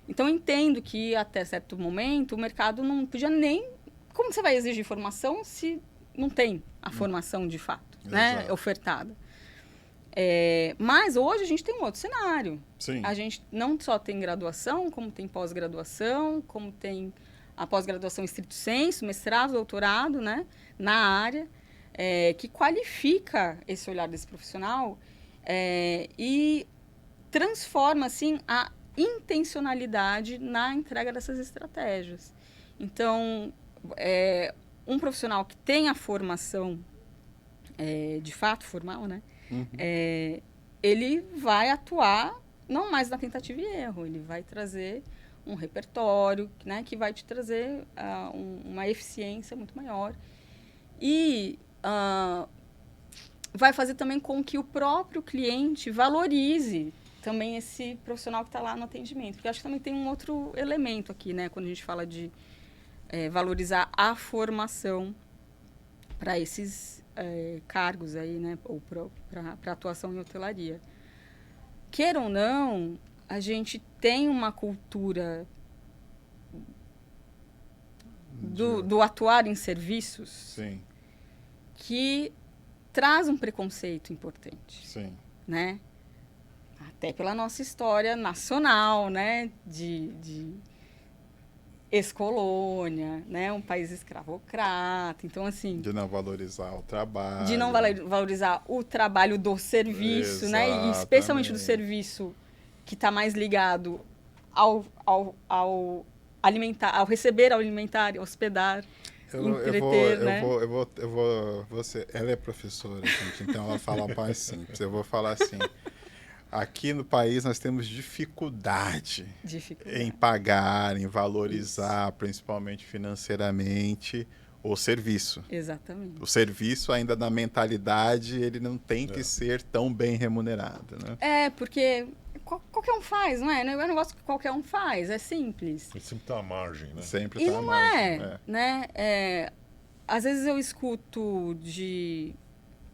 Então, eu entendo que, até certo momento, o mercado não podia nem... Como você vai exigir formação se não tem a formação de fato, né, ofertada? Mas hoje a gente tem um outro cenário. Sim. A gente não só tem graduação, como tem pós-graduação, como tem a pós-graduação estrito sensu, mestrado, doutorado, né, na área, que qualifica esse olhar desse profissional e transforma, assim, a intencionalidade na entrega dessas estratégias. Então, um profissional que tem a formação, de fato, formal, né? Ele vai atuar não mais na tentativa e erro, ele vai trazer um repertório, né, que vai te trazer uma eficiência muito maior. E vai fazer também com que o próprio cliente valorize também esse profissional que está lá no atendimento. Porque eu acho que também tem um outro elemento aqui, né, quando a gente fala de valorizar a formação para esses cargos aí, né, ou para atuação em hotelaria. Queira ou não, a gente tem uma cultura do atuar em serviços. Sim. Que traz um preconceito importante. Sim. Né? Até pela nossa história nacional, né, de ex-colônia, né, um país escravocrata. Então, assim... De não valorizar o trabalho. De não valorizar o trabalho do serviço, né? E especialmente do serviço que está mais ligado ao alimentar, ao receber, ao alimentar, hospedar, entreter, né? Ela é professora, gente, então ela fala mais simples. Eu vou falar assim... Aqui no país nós temos dificuldade em pagar, em valorizar, principalmente financeiramente, o serviço. Exatamente. O serviço, ainda na mentalidade, ele não tem que ser tão bem remunerado, né? Porque qualquer um faz, não é? É um negócio que qualquer um faz, é simples. Ele sempre está à margem, né? Sempre está à margem. Né? Às vezes eu escuto de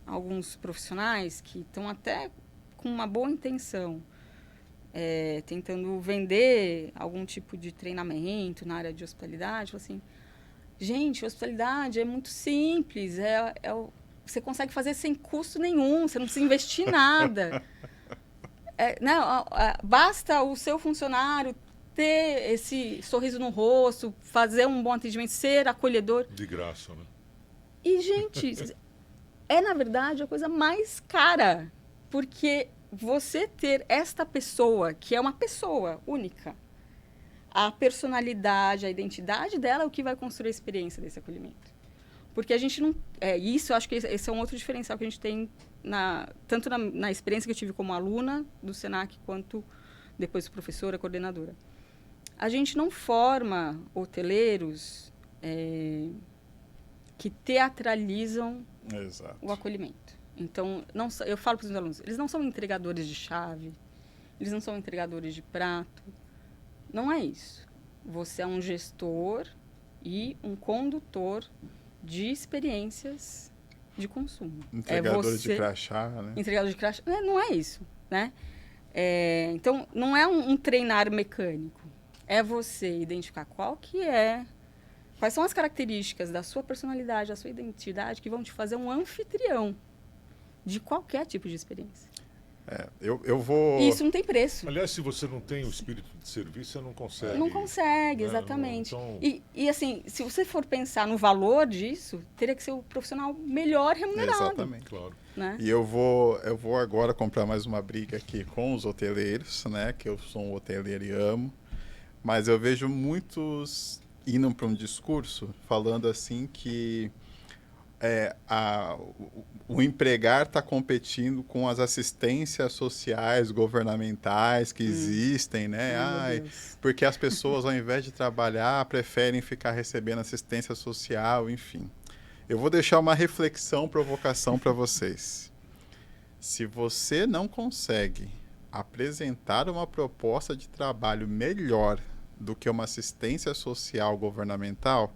alguns profissionais que estão até com uma boa intenção, tentando vender algum tipo de treinamento na área de hospitalidade, assim, gente, hospitalidade é muito simples, você consegue fazer sem custo nenhum, você não precisa investir nada. Basta o seu funcionário ter esse sorriso no rosto, fazer um bom atendimento, ser acolhedor. De graça, né? E, gente, na verdade, a coisa mais cara. Porque você ter esta pessoa, que é uma pessoa única, a personalidade, a identidade dela é o que vai construir a experiência desse acolhimento. Porque a gente não... isso, eu acho que esse é um outro diferencial que a gente tem, tanto na experiência que eu tive como aluna do SENAC, quanto depois professora, coordenadora. A gente não forma hoteleiros que teatralizam o acolhimento. Então, eu falo para os meus alunos, eles não são entregadores de chave, eles não são entregadores de prato. Não é isso. Você é um gestor e um condutor de experiências de consumo. Entregador de crachá, né? Entregador de crachá. Não é isso, né? Então, não é um treinar mecânico. É você identificar quais são as características da sua personalidade, da sua identidade, que vão te fazer um anfitrião de qualquer tipo de experiência. Eu vou... E isso não tem preço. Aliás, se você não tem o espírito de serviço, você não consegue. Não consegue, exatamente. Então... E assim, se você for pensar no valor disso, teria que ser o profissional melhor remunerado. Exatamente. Claro. Né? E eu vou agora comprar mais uma briga aqui com os hoteleiros, né? Que eu sou um hoteleiro e amo. Mas eu vejo muitos indo para um discurso falando assim que o empregar está competindo com as assistências sociais governamentais que existem, né? Porque as pessoas, ao invés de trabalhar, preferem ficar recebendo assistência social, enfim. Eu vou deixar uma reflexão, provocação para vocês. Se você não consegue apresentar uma proposta de trabalho melhor do que uma assistência social governamental,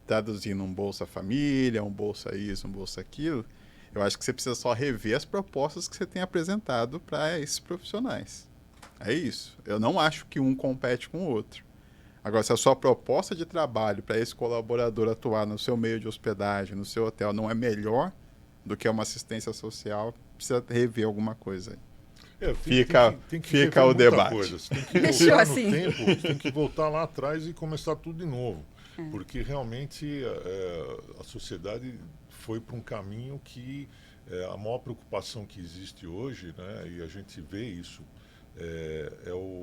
traduzindo um Bolsa Família, um Bolsa isso, um Bolsa aquilo, eu acho que você precisa só rever as propostas que você tem apresentado para esses profissionais. É isso. Eu não acho que um compete com o outro. Agora, se a sua proposta de trabalho para esse colaborador atuar no seu meio de hospedagem, no seu hotel, não é melhor do que uma assistência social, precisa rever alguma coisa aí. Tem que fica o debate. Coisa. Você tem que Deixou voltar assim. no tempo, você tem que voltar lá atrás e começar tudo de novo. Porque realmente a sociedade foi para um caminho que a maior preocupação que existe hoje, né, e a gente vê isso,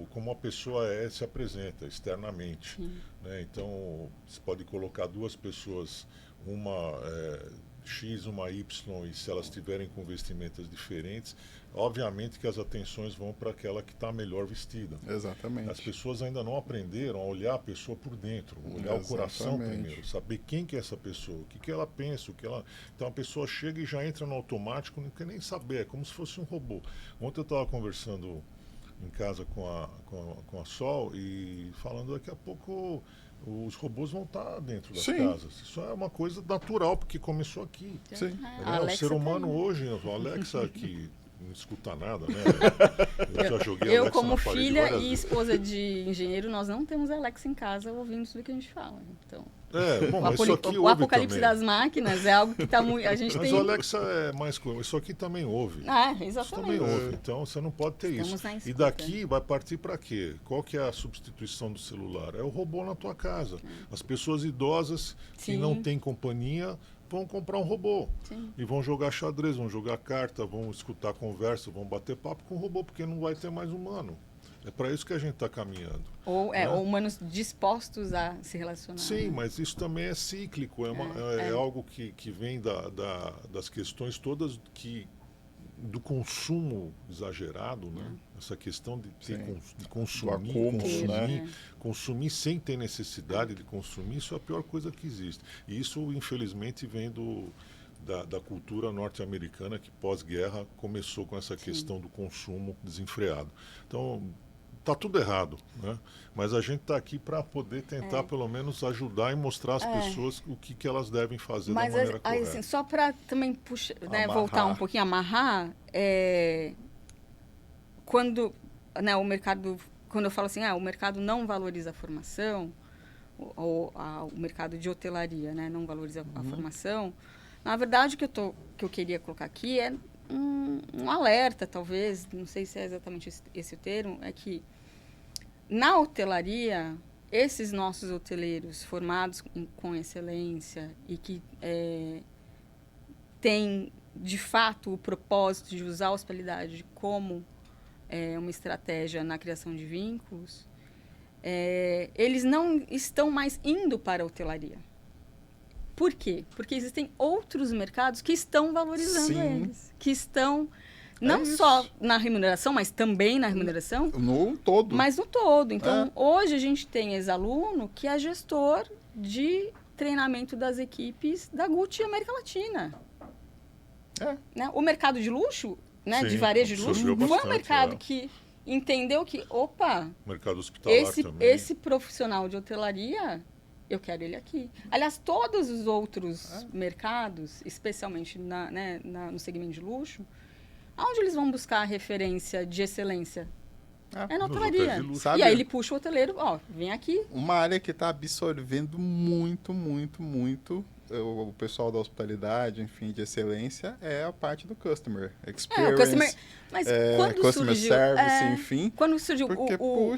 como a pessoa se apresenta externamente. Né? Então, você pode colocar duas pessoas, uma X, uma Y, e se elas tiverem com vestimentas diferentes, obviamente que as atenções vão para aquela que está melhor vestida. Exatamente. As pessoas ainda não aprenderam a olhar a pessoa por dentro, olhar o coração primeiro, saber quem que é essa pessoa, o que ela pensa, Então a pessoa chega e já entra no automático, não quer nem saber, é como se fosse um robô. Ontem eu estava conversando em casa com a Sol e falando daqui a pouco os robôs vão estar dentro das casas. Isso é uma coisa natural, porque começou aqui. Sim. O ser humano hoje, o Alexa que não escuta nada, né? Eu já joguei Eu Alexa como na parede filha várias e vezes. esposa de engenheiro, nós não temos Alexa em casa ouvindo tudo que a gente fala. Então, Bom, mas isso aqui o ouve apocalipse também. das máquinas é algo que está muito... A gente Mas tem... o Alexa é mais coisa. Isso aqui também ouve. exatamente. Isso também ouve. Então você não pode ter Estamos isso. na E escuta. daqui vai partir para quê? Qual que é a substituição do celular? É o robô na tua casa. As pessoas idosas que Sim. não têm companhia vão comprar um robô. Sim. E vão jogar xadrez, vão jogar carta, vão escutar conversa, vão bater papo com o robô, porque não vai ter mais humano. É para isso que a gente está caminhando. Ou humanos dispostos a se relacionar. Sim, né? mas isso também é cíclico, é algo que vem das questões todas do consumo exagerado, né? Essa questão de consumir, acúmulo, né? consumir sem ter necessidade de consumir, isso é a pior coisa que existe. E isso, infelizmente, vem da cultura norte-americana, que pós-guerra começou com essa questão do consumo desenfreado. Então, está tudo errado, né? Mas a gente está aqui para poder tentar, pelo menos, ajudar e mostrar às pessoas o que elas devem fazer da maneira correta. Assim, só para também voltar um pouquinho, amarrar, quando o mercado, quando eu falo assim, o mercado não valoriza a formação, o mercado de hotelaria, né, não valoriza a formação, na verdade, o que eu queria colocar aqui é um alerta, talvez, não sei se é exatamente esse o termo, é que na hotelaria, esses nossos hoteleiros formados com excelência e que têm, de fato, o propósito de usar a hospitalidade como uma estratégia na criação de vínculos, eles não estão mais indo para a hotelaria. Por quê? Porque existem outros mercados que estão valorizando eles, que estão não só na remuneração, mas também na remuneração. No todo. Mas no todo. Então, hoje a gente tem ex-aluno que é gestor de treinamento das equipes da Gucci América Latina. Né? O mercado de luxo, né, Sim, de varejo de luxo, absorveu foi um bastante, mercado que entendeu que, mercado hospitalar também. esse profissional de hotelaria, eu quero ele aqui. Aliás, todos os outros mercados, especialmente no segmento de luxo, aonde eles vão buscar a referência de excelência? É na hotelaria. E aí ele puxa o hoteleiro, vem aqui. Uma área que está absorvendo muito, muito, muito o pessoal da hospitalidade, enfim, de excelência, é a parte do customer experience. Mas quando customer surgiu, service, enfim. Quando surgiu o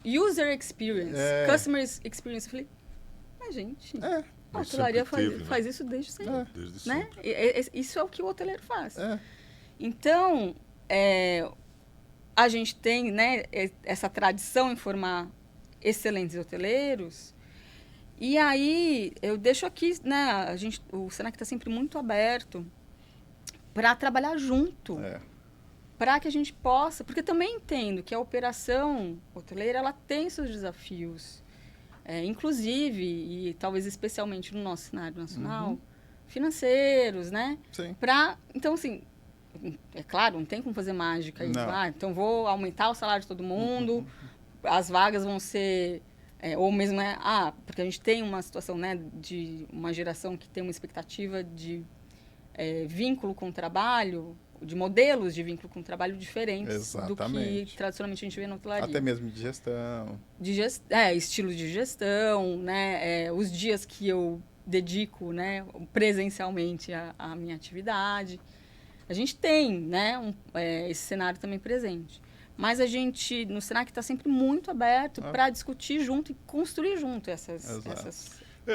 user experience, customer experience, eu falei, gente, a hotelaria faz isso desde sempre. Desde sempre. Né? Isso é o que o hoteleiro faz. Então, a gente tem, né, essa tradição em formar excelentes hoteleiros. E aí, eu deixo aqui, né, o Senac está sempre muito aberto para trabalhar junto. Para que a gente possa... Porque eu também entendo que a operação hoteleira ela tem seus desafios. Inclusive, e talvez especialmente no nosso cenário nacional, financeiros, né? Sim. Então, assim, é claro, não tem como fazer mágica. Então, vou aumentar o salário de todo mundo, as vagas vão ser... ou mesmo, porque a gente tem uma situação, né, de uma geração que tem uma expectativa de vínculo com o trabalho, de modelos de vínculo com o trabalho diferentes do que tradicionalmente a gente vê na hotelaria. Até mesmo de gestão. Estilo de gestão, né, os dias que eu dedico, né, presencialmente à minha atividade. A gente tem, né, esse cenário também presente. Mas a gente, no Senac, está sempre muito aberto para discutir junto e construir junto essas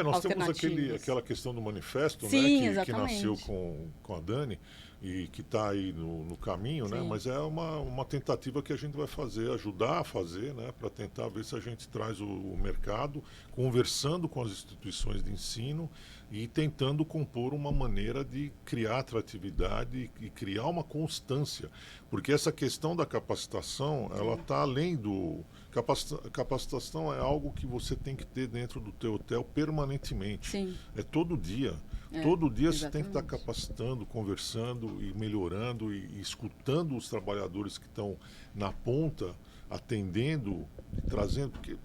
nós temos aquela questão do manifesto, sim, né, que nasceu com a Dani e que está aí no caminho, né, mas é uma tentativa que a gente vai fazer, ajudar a fazer, né, para tentar ver se a gente traz o mercado, conversando com as instituições de ensino e tentando compor uma maneira de criar atratividade e criar uma constância, porque essa questão da capacitação, ela está além do... Capacitação é algo que você tem que ter dentro do teu hotel permanentemente. Sim. É todo dia. Todo dia exatamente. você tem que estar capacitando, conversando e melhorando e escutando os trabalhadores que estão na ponta, atendendo, trazendo... Porque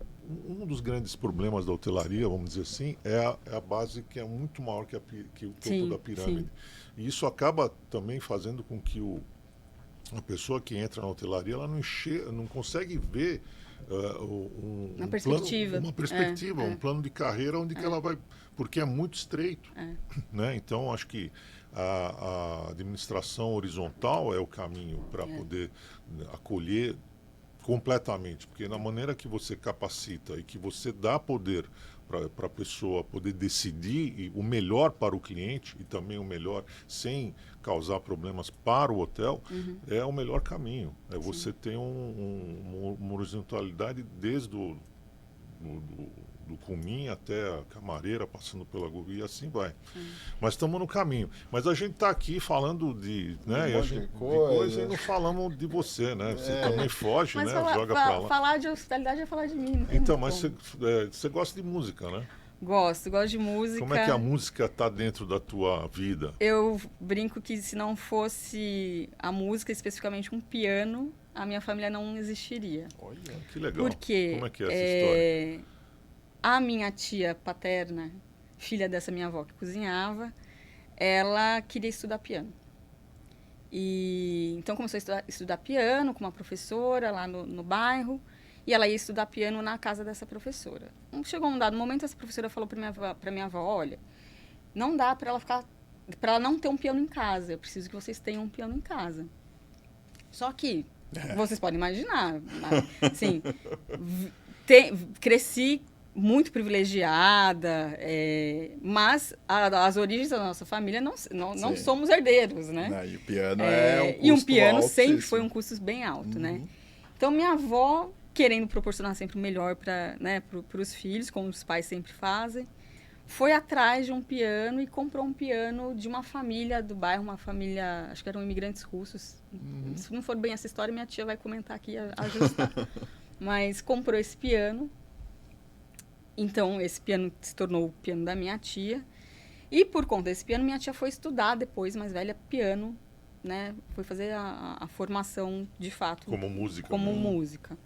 um dos grandes problemas da hotelaria, vamos dizer assim, é a base que é muito maior que o topo da pirâmide. E isso acaba também fazendo com que a pessoa que entra na hotelaria ela não consegue ver uma perspectiva, um plano de carreira onde que ela vai, porque é muito estreito, né? Então acho que a administração horizontal é o caminho para poder acolher completamente, porque na maneira que você capacita e que você dá poder para a pessoa poder decidir o melhor para o cliente e também o melhor sem causar problemas para o hotel, é o melhor caminho. É você ter uma horizontalidade desde do Cumim até a Camareira, passando pela Gurri, e assim vai. Mas estamos no caminho. Mas a gente está aqui falando de coisa e não falamos de você, né? Você também foge, mas né? Joga para lá. Falar de hospitalidade é falar de mim. Então, mas você gosta de música, né? Gosto de música. Como é que a música está dentro da tua vida? Eu brinco que se não fosse a música, especificamente um piano, a minha família não existiria. Olha, que legal. Porque como é que é essa história? A minha tia paterna, filha dessa minha avó que cozinhava, ela queria estudar piano. E então começou a estudar piano com uma professora lá no bairro, e ela ia estudar piano na casa dessa professora. Chegou um dado momento, essa professora falou para minha avó, olha, não dá para ela não ter um piano em casa, eu preciso que vocês tenham um piano em casa. Só que, vocês podem imaginar, assim, cresci muito privilegiada, mas as origens da nossa família não somos herdeiros, né? E o piano e um piano sempre foi um custo bem alto, né? Então, minha avó, querendo proporcionar sempre o melhor para os filhos, como os pais sempre fazem, foi atrás de um piano e comprou um piano de uma família do bairro, uma família, acho que eram imigrantes russos. Se não for bem essa história, minha tia vai comentar aqui, ajustar. Mas comprou esse piano. Então, esse piano se tornou o piano da minha tia. E, por conta desse piano, minha tia foi estudar depois, mais velha, piano, né? Foi fazer a formação, de fato. Como música. Como música.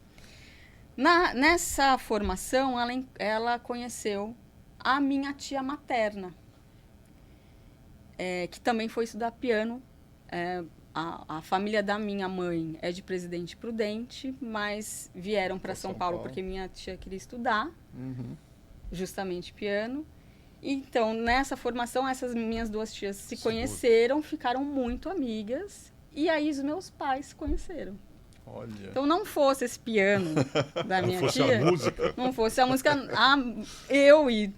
Nessa formação, ela conheceu a minha tia materna, que também foi estudar piano. A família da minha mãe é de Presidente Prudente, mas vieram para São Paulo porque minha tia queria estudar, justamente piano. Então, nessa formação, essas minhas duas tias se conheceram, ficaram muito amigas, e aí os meus pais se conheceram. Olha. Então, não fosse esse piano da minha tia, não fosse a música, eu e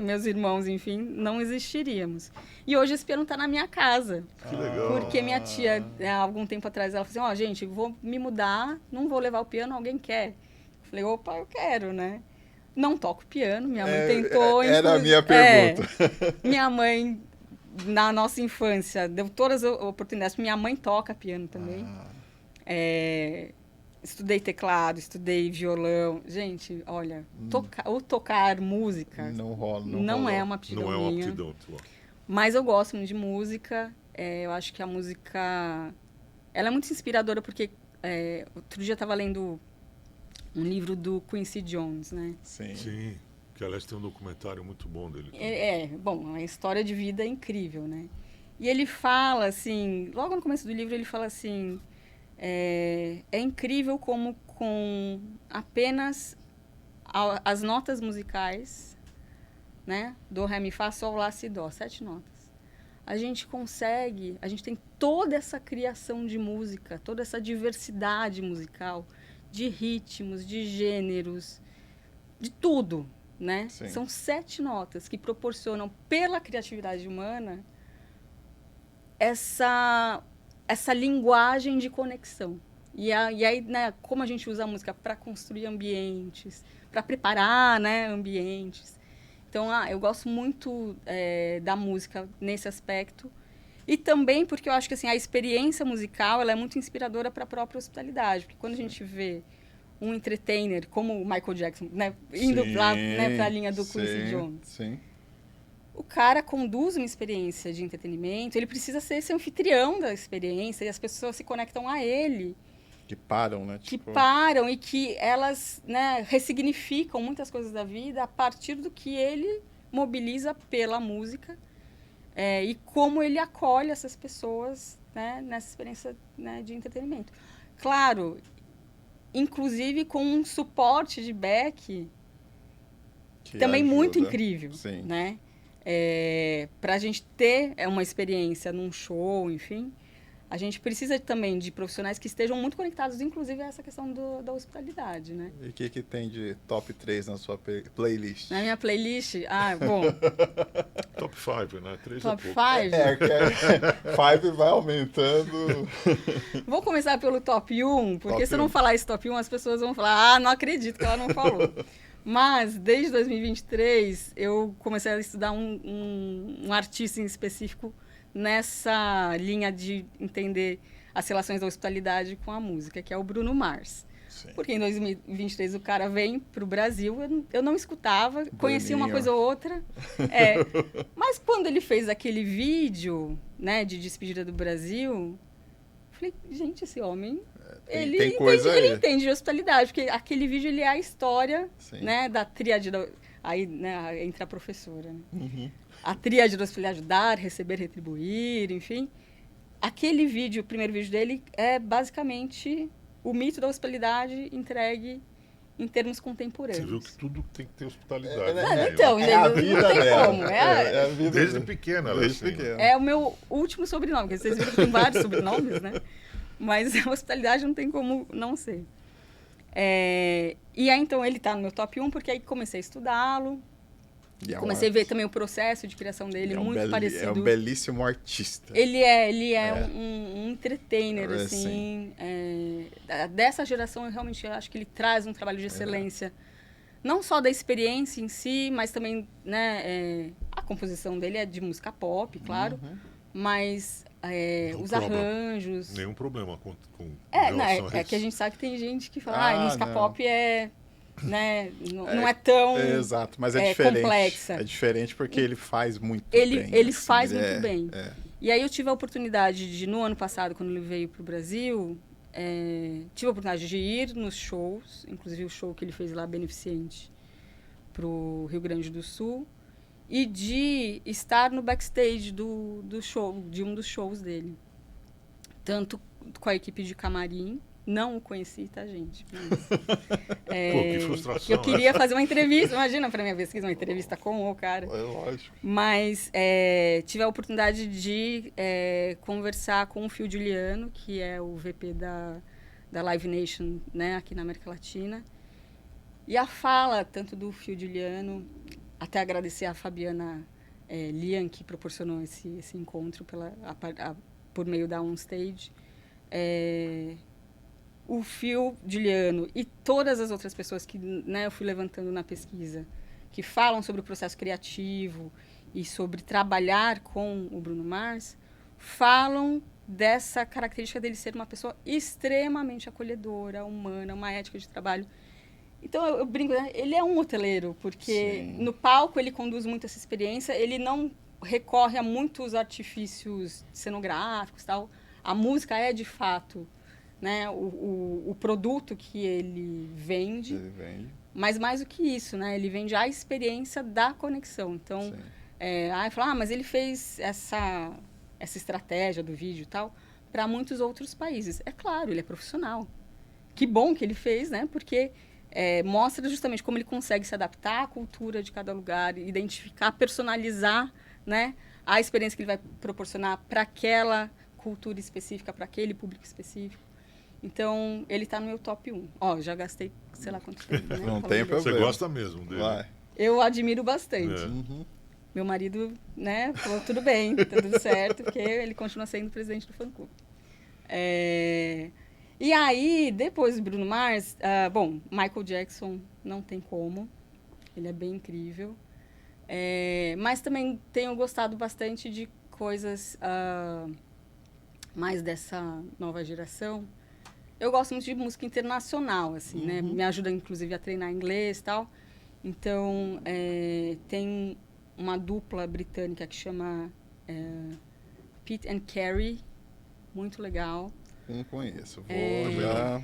meus irmãos, enfim, não existiríamos. E hoje esse piano está na minha casa. Que legal. Porque minha tia, há algum tempo atrás, ela falou assim, gente, vou me mudar, não vou levar o piano, alguém quer? Eu falei, opa, eu quero, né? Não toco piano, minha mãe tentou. Era a minha pergunta. Minha mãe, na nossa infância, deu todas as oportunidades. Minha mãe toca piano também. Estudei teclado, estudei violão. Gente, olha, tocar música não rola. Não é uma aptidão minha. Não é uma aptidão tua. Mas eu gosto muito de música. Eu acho que a música ela é muito inspiradora porque outro dia eu estava lendo um livro do Quincy Jones, né? Sim, que aliás tem um documentário muito bom dele. Bom, a história de vida é incrível, né? E ele fala assim, logo no começo do livro ele fala assim, é incrível como com apenas as notas musicais, né? Do, ré, mi, fá, sol, lá, si, dó, 7 notas. a gente tem toda essa criação de música, toda essa diversidade musical, de ritmos, de gêneros, de tudo, né? Sim. São 7 notas que proporcionam, pela criatividade humana, essa linguagem de conexão. E aí, né, como a gente usa a música para construir ambientes, para preparar, né, ambientes. Então, eu gosto muito da música nesse aspecto. E também porque eu acho que assim, a experiência musical ela é muito inspiradora para a própria hospitalidade. Porque quando a gente vê um entertainer como o Michael Jackson, né, indo lá, né, para a linha do Quincy Jones, sim. o cara conduz uma experiência de entretenimento, ele precisa ser esse anfitrião da experiência e as pessoas se conectam a ele. Que param, né? Que param e que elas, né, ressignificam muitas coisas da vida a partir do que ele mobiliza pela música e como ele acolhe essas pessoas, né, nessa experiência, né, de entretenimento. Claro, inclusive com um suporte de back que também ajuda. Muito incrível. Sim. Né? Para a gente ter uma experiência num show, enfim, a gente precisa também de profissionais que estejam muito conectados, inclusive a essa questão da hospitalidade, né? E o que tem de top 3 na sua playlist? Na minha playlist? Bom... Top 5, né? 3 top 5? Que 5 vai aumentando. Vou começar pelo top 1, porque top se eu não falar esse top 1, as pessoas vão falar, não acredito que ela não falou. Mas, desde 2023, eu comecei a estudar um artista em específico nessa linha de entender as relações da hospitalidade com a música, que é o Bruno Mars. Sim. Porque em 2023 o cara vem para o Brasil, eu não escutava, conhecia uma coisa ou outra. Mas quando ele fez aquele vídeo, né, de despedida do Brasil, falei, gente, esse homem... Ele entende de hospitalidade, porque aquele vídeo ele é a história, né, da tríade, aí, né, entra a professora. Né? Uhum. A tríade da hospitalidade, dar, receber, retribuir, enfim. Aquele vídeo, o primeiro vídeo dele, é basicamente o mito da hospitalidade entregue em termos contemporâneos. Você viu que tudo tem que ter hospitalidade. Então, a vida não tem dela. como. A vida desde pequena. Desde pequena. É o meu último sobrenome, porque vocês viram que tem vários sobrenomes, né? Mas a hospitalidade não tem como não ser. E aí, então, ele está no meu top 1, porque aí comecei a estudá-lo. Comecei a ver também o processo de criação dele, muito parecido. É um belíssimo artista. Ele é um entertainer, assim. Dessa geração, eu realmente acho que ele traz um trabalho de excelência. Não só da experiência em si, mas também, né, a composição dele é de música pop, claro. Uhum. Mas os arranjos... Nenhum problema com é que a gente sabe que tem gente que fala, música pop né, não é tão exato, mas é diferente, complexa. É diferente porque ele faz muito bem. Ele assim, faz muito bem. E aí eu tive a oportunidade de, no ano passado, quando ele veio para o Brasil, tive a oportunidade de ir nos shows, inclusive o show que ele fez lá, beneficente, para o Rio Grande do Sul, e de estar no backstage do show, de um dos shows dele. Tanto com a equipe de camarim, não o conheci, tá, gente? Mas, que frustração. Eu queria fazer uma entrevista, imagina para minha pesquisa, uma entrevista com o cara. É lógico. Mas tive a oportunidade de conversar com o Phil Giuliano, que é o VP da Live Nation, né, aqui na América Latina. E a fala, tanto do Phil Giuliano, até agradecer a Fabiana Lian, que proporcionou esse encontro por meio da OnStage. O Phil Giuliano e todas as outras pessoas que, né, eu fui levantando na pesquisa, que falam sobre o processo criativo e sobre trabalhar com o Bruno Mars, falam dessa característica dele ser uma pessoa extremamente acolhedora, humana, uma ética de trabalho. Então, eu brinco, né? Ele é um hoteleiro, porque no palco ele conduz muito essa experiência, ele não recorre a muitos artifícios cenográficos, tal. A música é, de fato, né, o produto que ele vende, mas mais do que isso, né, ele vende a experiência da conexão. Então, fala, mas ele fez essa estratégia do vídeo e tal para muitos outros países. É claro, ele é profissional. Que bom que ele fez, né, porque mostra justamente como ele consegue se adaptar à cultura de cada lugar, identificar, personalizar, né, a experiência que ele vai proporcionar para aquela cultura específica, para aquele público específico. Então, ele está no meu top 1. Ó, já gastei, sei lá quanto tempo, né? Não tem problema. Você gosta mesmo dele? Vai. Eu admiro bastante. Uhum. Meu marido, né, falou tudo bem, tá tudo certo, porque ele continua sendo presidente do fã-clube. E aí, depois do Bruno Mars, bom, Michael Jackson não tem como, ele é bem incrível. Mas também tenho gostado bastante de coisas mais dessa nova geração. Eu gosto muito de música internacional, assim, né? Me ajuda, inclusive, a treinar inglês e tal. Então, tem uma dupla britânica que chama Pete and Carrie, muito legal. Não conheço.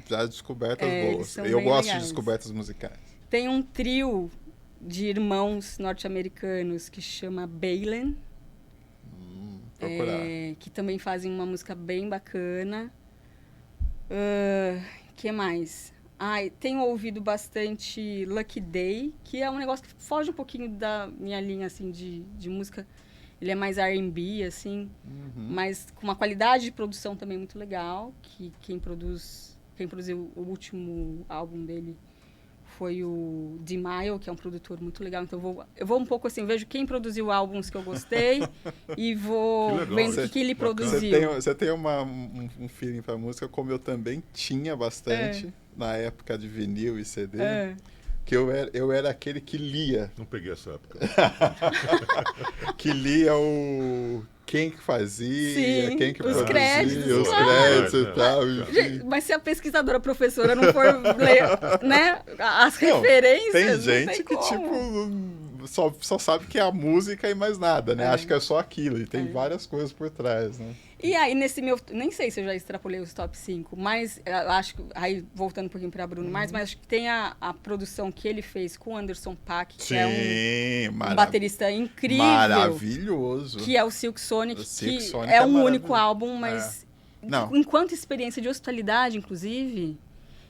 Já descobertas boas. São Eu bem gosto legais. de descobertas musicais. Tem um trio de irmãos norte-americanos que chama Bailen, Procurar. que também fazem uma música bem bacana. Que mais? Tenho ouvido bastante Lucky Day, que é um negócio que foge um pouquinho da minha linha assim, de música. Ele é mais R&B, assim, mas com uma qualidade de produção também muito legal. Que quem produziu o último álbum dele foi o D-Mile, que é um produtor muito legal. Então eu vou um pouco assim, vejo quem produziu álbuns que eu gostei e vou vendo o que ele produziu. Você tem um feeling pra música, como eu também tinha bastante na época de vinil e CD. Que eu era aquele que lia. Não peguei essa época. Que lia quem que fazia, quem que produzia, créditos, os créditos e tal. Gente, mas se a pesquisadora, a professora, não for ler, né, as referências, tem gente não tem que, tipo, só sabe que é a música e mais nada, né? Acho que é só aquilo. E tem várias coisas por trás, né? E aí, nesse meu... Nem sei se eu já extrapolei os top 5, mas acho que... Aí, voltando um pouquinho para Bruno Mars, mas acho que tem a produção que ele fez com o Anderson .Paak, que é um baterista incrível. Maravilhoso. Que é o Silk Sonic, Sonic é um único álbum, mas... Não. Enquanto experiência de hospitalidade, inclusive,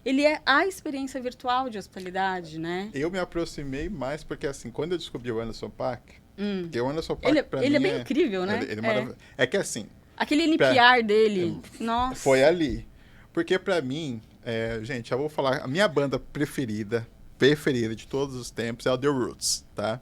ele é a experiência virtual de hospitalidade, né? Eu me aproximei mais porque, assim, quando eu descobri o Anderson .Paak, porque o Anderson .Paak, pra ele mim, é bem incrível, né? Ele é maravilhoso. É que, assim... Aquele NPR dele, nossa. Foi ali. Porque pra mim, gente, eu vou falar, a minha banda preferida de todos os tempos é o The Roots, tá?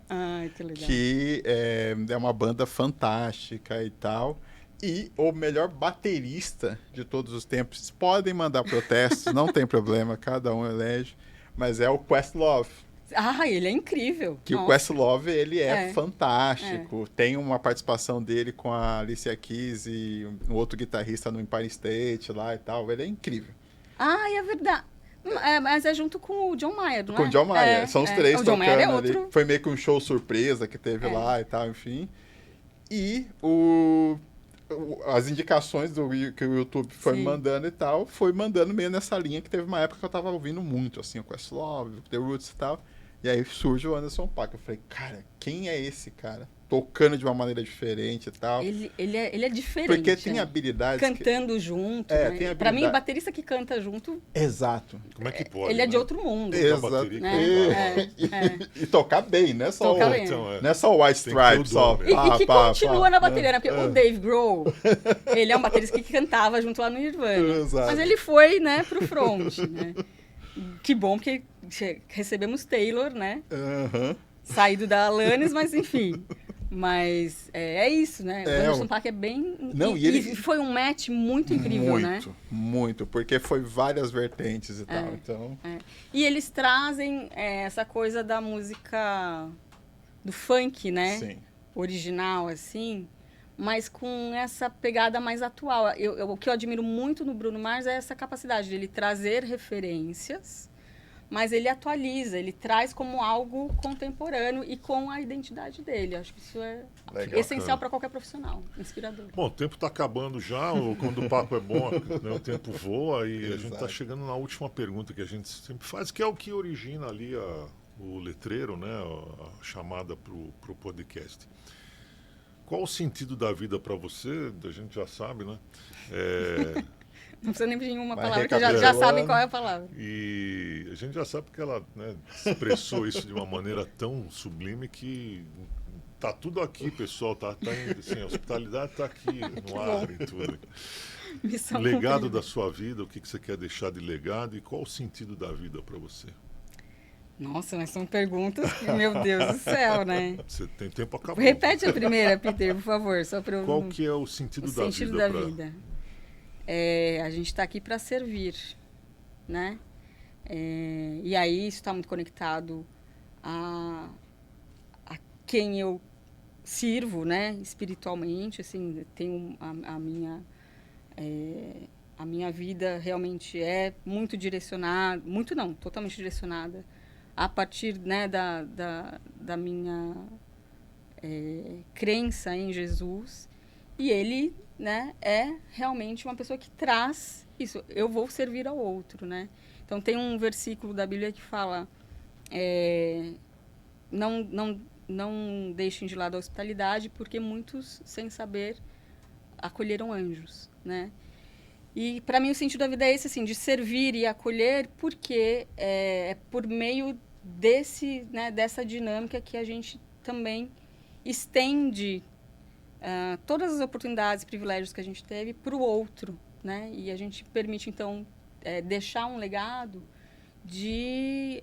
Que legal. Que é uma banda fantástica e tal. E o melhor baterista de todos os tempos, podem mandar protestos, não tem problema, cada um elege, mas é o Questlove. Ele é incrível. Que o Questlove, ele é fantástico. Tem uma participação dele com a Alicia Keys e um outro guitarrista no Empire State lá e tal. Ele é incrível. É verdade. Mas é junto com o John Mayer, não é? Com o John Mayer. São os três o John tocando Mayer é ali. outro. Foi meio que um show surpresa que teve lá e tal, enfim. E as indicações que o YouTube foi me mandando e tal, foi mandando meio nessa linha, que teve uma época que eu tava ouvindo muito, assim, o Questlove, The Roots e tal. E aí surge o Anderson .Paak. Eu falei, cara, quem é esse cara? Tocando de uma maneira diferente e tal. Ele é diferente. Porque tem habilidades... Cantando junto. Né? Tem habilidade... Pra mim, o baterista que canta junto... Exato. Como é que pode? Ele é de outro mundo. Exato. E tocar bem, né? Não é só o White Stripes. E que continua na bateria, né? Porque o Dave Grohl, ele é um baterista que cantava junto lá no Nirvana. Exato. Mas ele foi, né, pro front, né? Que bom que recebemos Taylor, né? Saído da Alanis, mas enfim. Mas é isso, né? O Anderson .Paak é bem... E foi um match muito incrível, né? Muito, porque foi várias vertentes e tal. Então... E eles trazem essa coisa da música do funk, né? Sim. Original, assim, mas com essa pegada mais atual. O que eu admiro muito no Bruno Mars é essa capacidade dele trazer referências, mas ele atualiza, ele traz como algo contemporâneo e com a identidade dele. Acho que isso é essencial para qualquer profissional, inspirador. Bom, o tempo está acabando já, quando o papo é bom, né, o tempo voa e a gente está chegando na última pergunta que a gente sempre faz, que é o que origina ali o letreiro, né, a chamada para o podcast. Qual o sentido da vida para você? A gente já sabe, né? Não precisa nem pedir uma palavra, que já sabem qual é a palavra. E a gente já sabe porque ela, né, expressou isso de uma maneira tão sublime que Tá tudo aqui, pessoal. Assim, a hospitalidade está aqui no ar e tudo. Missão Legado cumprida. da sua vida, o que você quer deixar de legado e qual o sentido da vida para você? Nossa, mas são perguntas que, meu Deus do céu, né? Você tem tempo acabado. Repete a primeira, Peter, por favor, só para eu... Qual que é o sentido da sentido vida? da vida. A gente está aqui para servir, né? E aí isso está muito conectado a quem eu sirvo, né? Espiritualmente, assim, tenho a minha vida realmente é muito direcionada, muito não, totalmente direcionada a partir, né, da minha crença em Jesus, e ele, né, é realmente uma pessoa que traz isso, eu vou servir ao outro, né? Então tem um versículo da Bíblia que fala não deixem de lado a hospitalidade, porque muitos, sem saber, acolheram anjos, né? E para mim o sentido da vida é esse, assim, de servir e acolher, porque é por meio dessa dinâmica que a gente também estende todas as oportunidades e privilégios que a gente teve para o outro, né? E a gente permite, então, deixar um legado de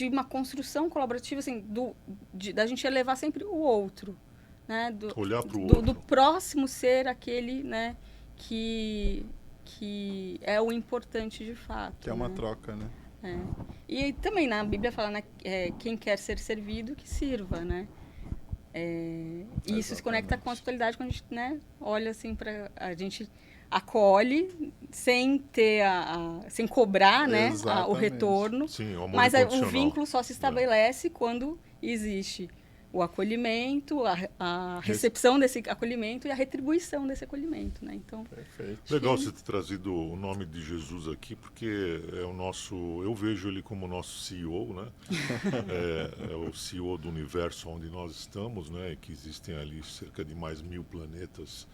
uma construção colaborativa, assim, da gente elevar sempre o outro, né? Olhar para o outro. Do próximo ser aquele, né, que é o importante de fato. Que é uma troca, né? E também na Bíblia fala, né, quem quer ser servido, que sirva, né? E isso se conecta com a hospitalidade quando a gente, né, olha assim para a gente acolhe sem ter sem cobrar, né, o retorno. Sim, o amor mas o incondicional. vínculo só se estabelece quando existe o acolhimento, a recepção desse acolhimento e a retribuição desse acolhimento, né? Então, perfeito. Legal você ter trazido o nome de Jesus aqui, porque é o nosso, eu vejo ele como o nosso CEO, né? É o CEO do universo onde nós estamos, né? E que existem ali cerca de mais 1000 planetas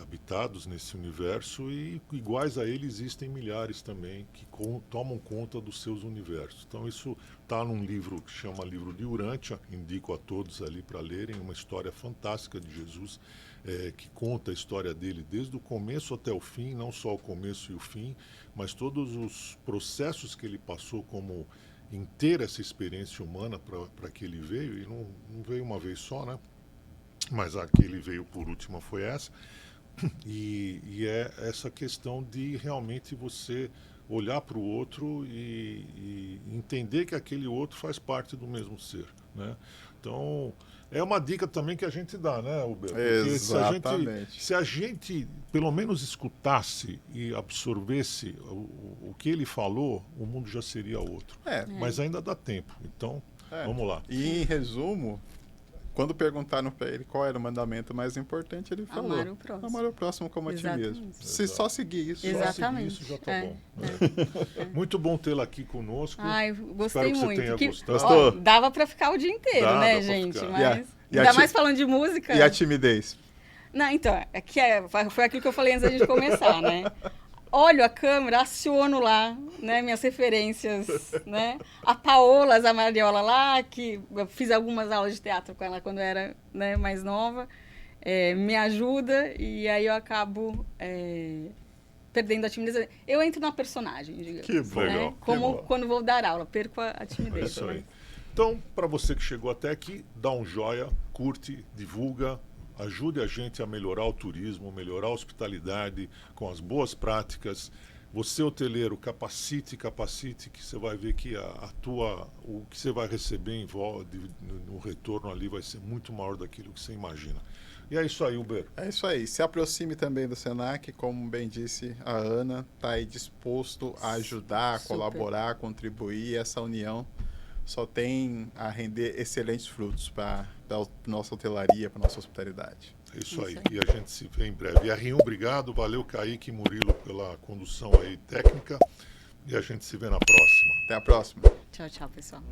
habitados nesse universo, e iguais a ele existem milhares também que tomam conta dos seus universos. Então isso está num livro que chama Livro de Urântia, indico a todos ali para lerem, uma história fantástica de Jesus, que conta a história dele desde o começo até o fim, não só o começo e o fim, mas todos os processos que ele passou como em ter essa experiência humana para que ele veio, e não veio uma vez só, né? Mas a que ele veio por última foi essa, e é essa questão de realmente você olhar para o outro e entender que aquele outro faz parte do mesmo ser, né? Então, é uma dica também que a gente dá, né, Huber? Porque exatamente. se a gente pelo menos escutasse e absorvesse o que ele falou, o mundo já seria outro. Mas ainda dá tempo, então vamos lá. E em resumo, quando perguntaram para ele qual era o mandamento mais importante, ele falou: amar o próximo. Amar o próximo como a ti mesmo. Se só seguir isso. Exatamente. Só seguir isso já tá bom. Muito bom tê-la aqui conosco. Ai, gostei Espero muito. Que você tenha gostado. Gostou? Dava para ficar o dia inteiro, né, gente? Mas ainda mais falando de música. E a timidez? Não, então, foi aquilo que eu falei antes da gente começar, né? Olho a câmera, aciono lá, né, minhas referências, né? A Paola Zamariola lá, que eu fiz algumas aulas de teatro com ela quando eu era, né, mais nova, me ajuda, e aí eu acabo perdendo a timidez. Eu entro na personagem, digamos. Que bom. Né? Legal, Como que bom. quando vou dar aula, perco a timidez. É isso aí. Então, para você que chegou até aqui, dá um joia, curte, divulga, ajude a gente a melhorar o turismo, melhorar a hospitalidade com as boas práticas. Você, hoteleiro, capacite, que você vai ver que o que você vai receber no retorno ali vai ser muito maior daquilo que você imagina. E é isso aí, Huber. É isso aí. Se aproxime também do Senac, como bem disse a Ana, está aí disposto a ajudar, a colaborar, a contribuir. Essa união só tem a render excelentes frutos para a nossa hotelaria, para a nossa hospitalidade. É isso aí. E a gente se vê em breve. E a R1, obrigado. Valeu, Kaique e Murilo, pela condução aí técnica. E a gente se vê na próxima. Até a próxima. Tchau, tchau, pessoal.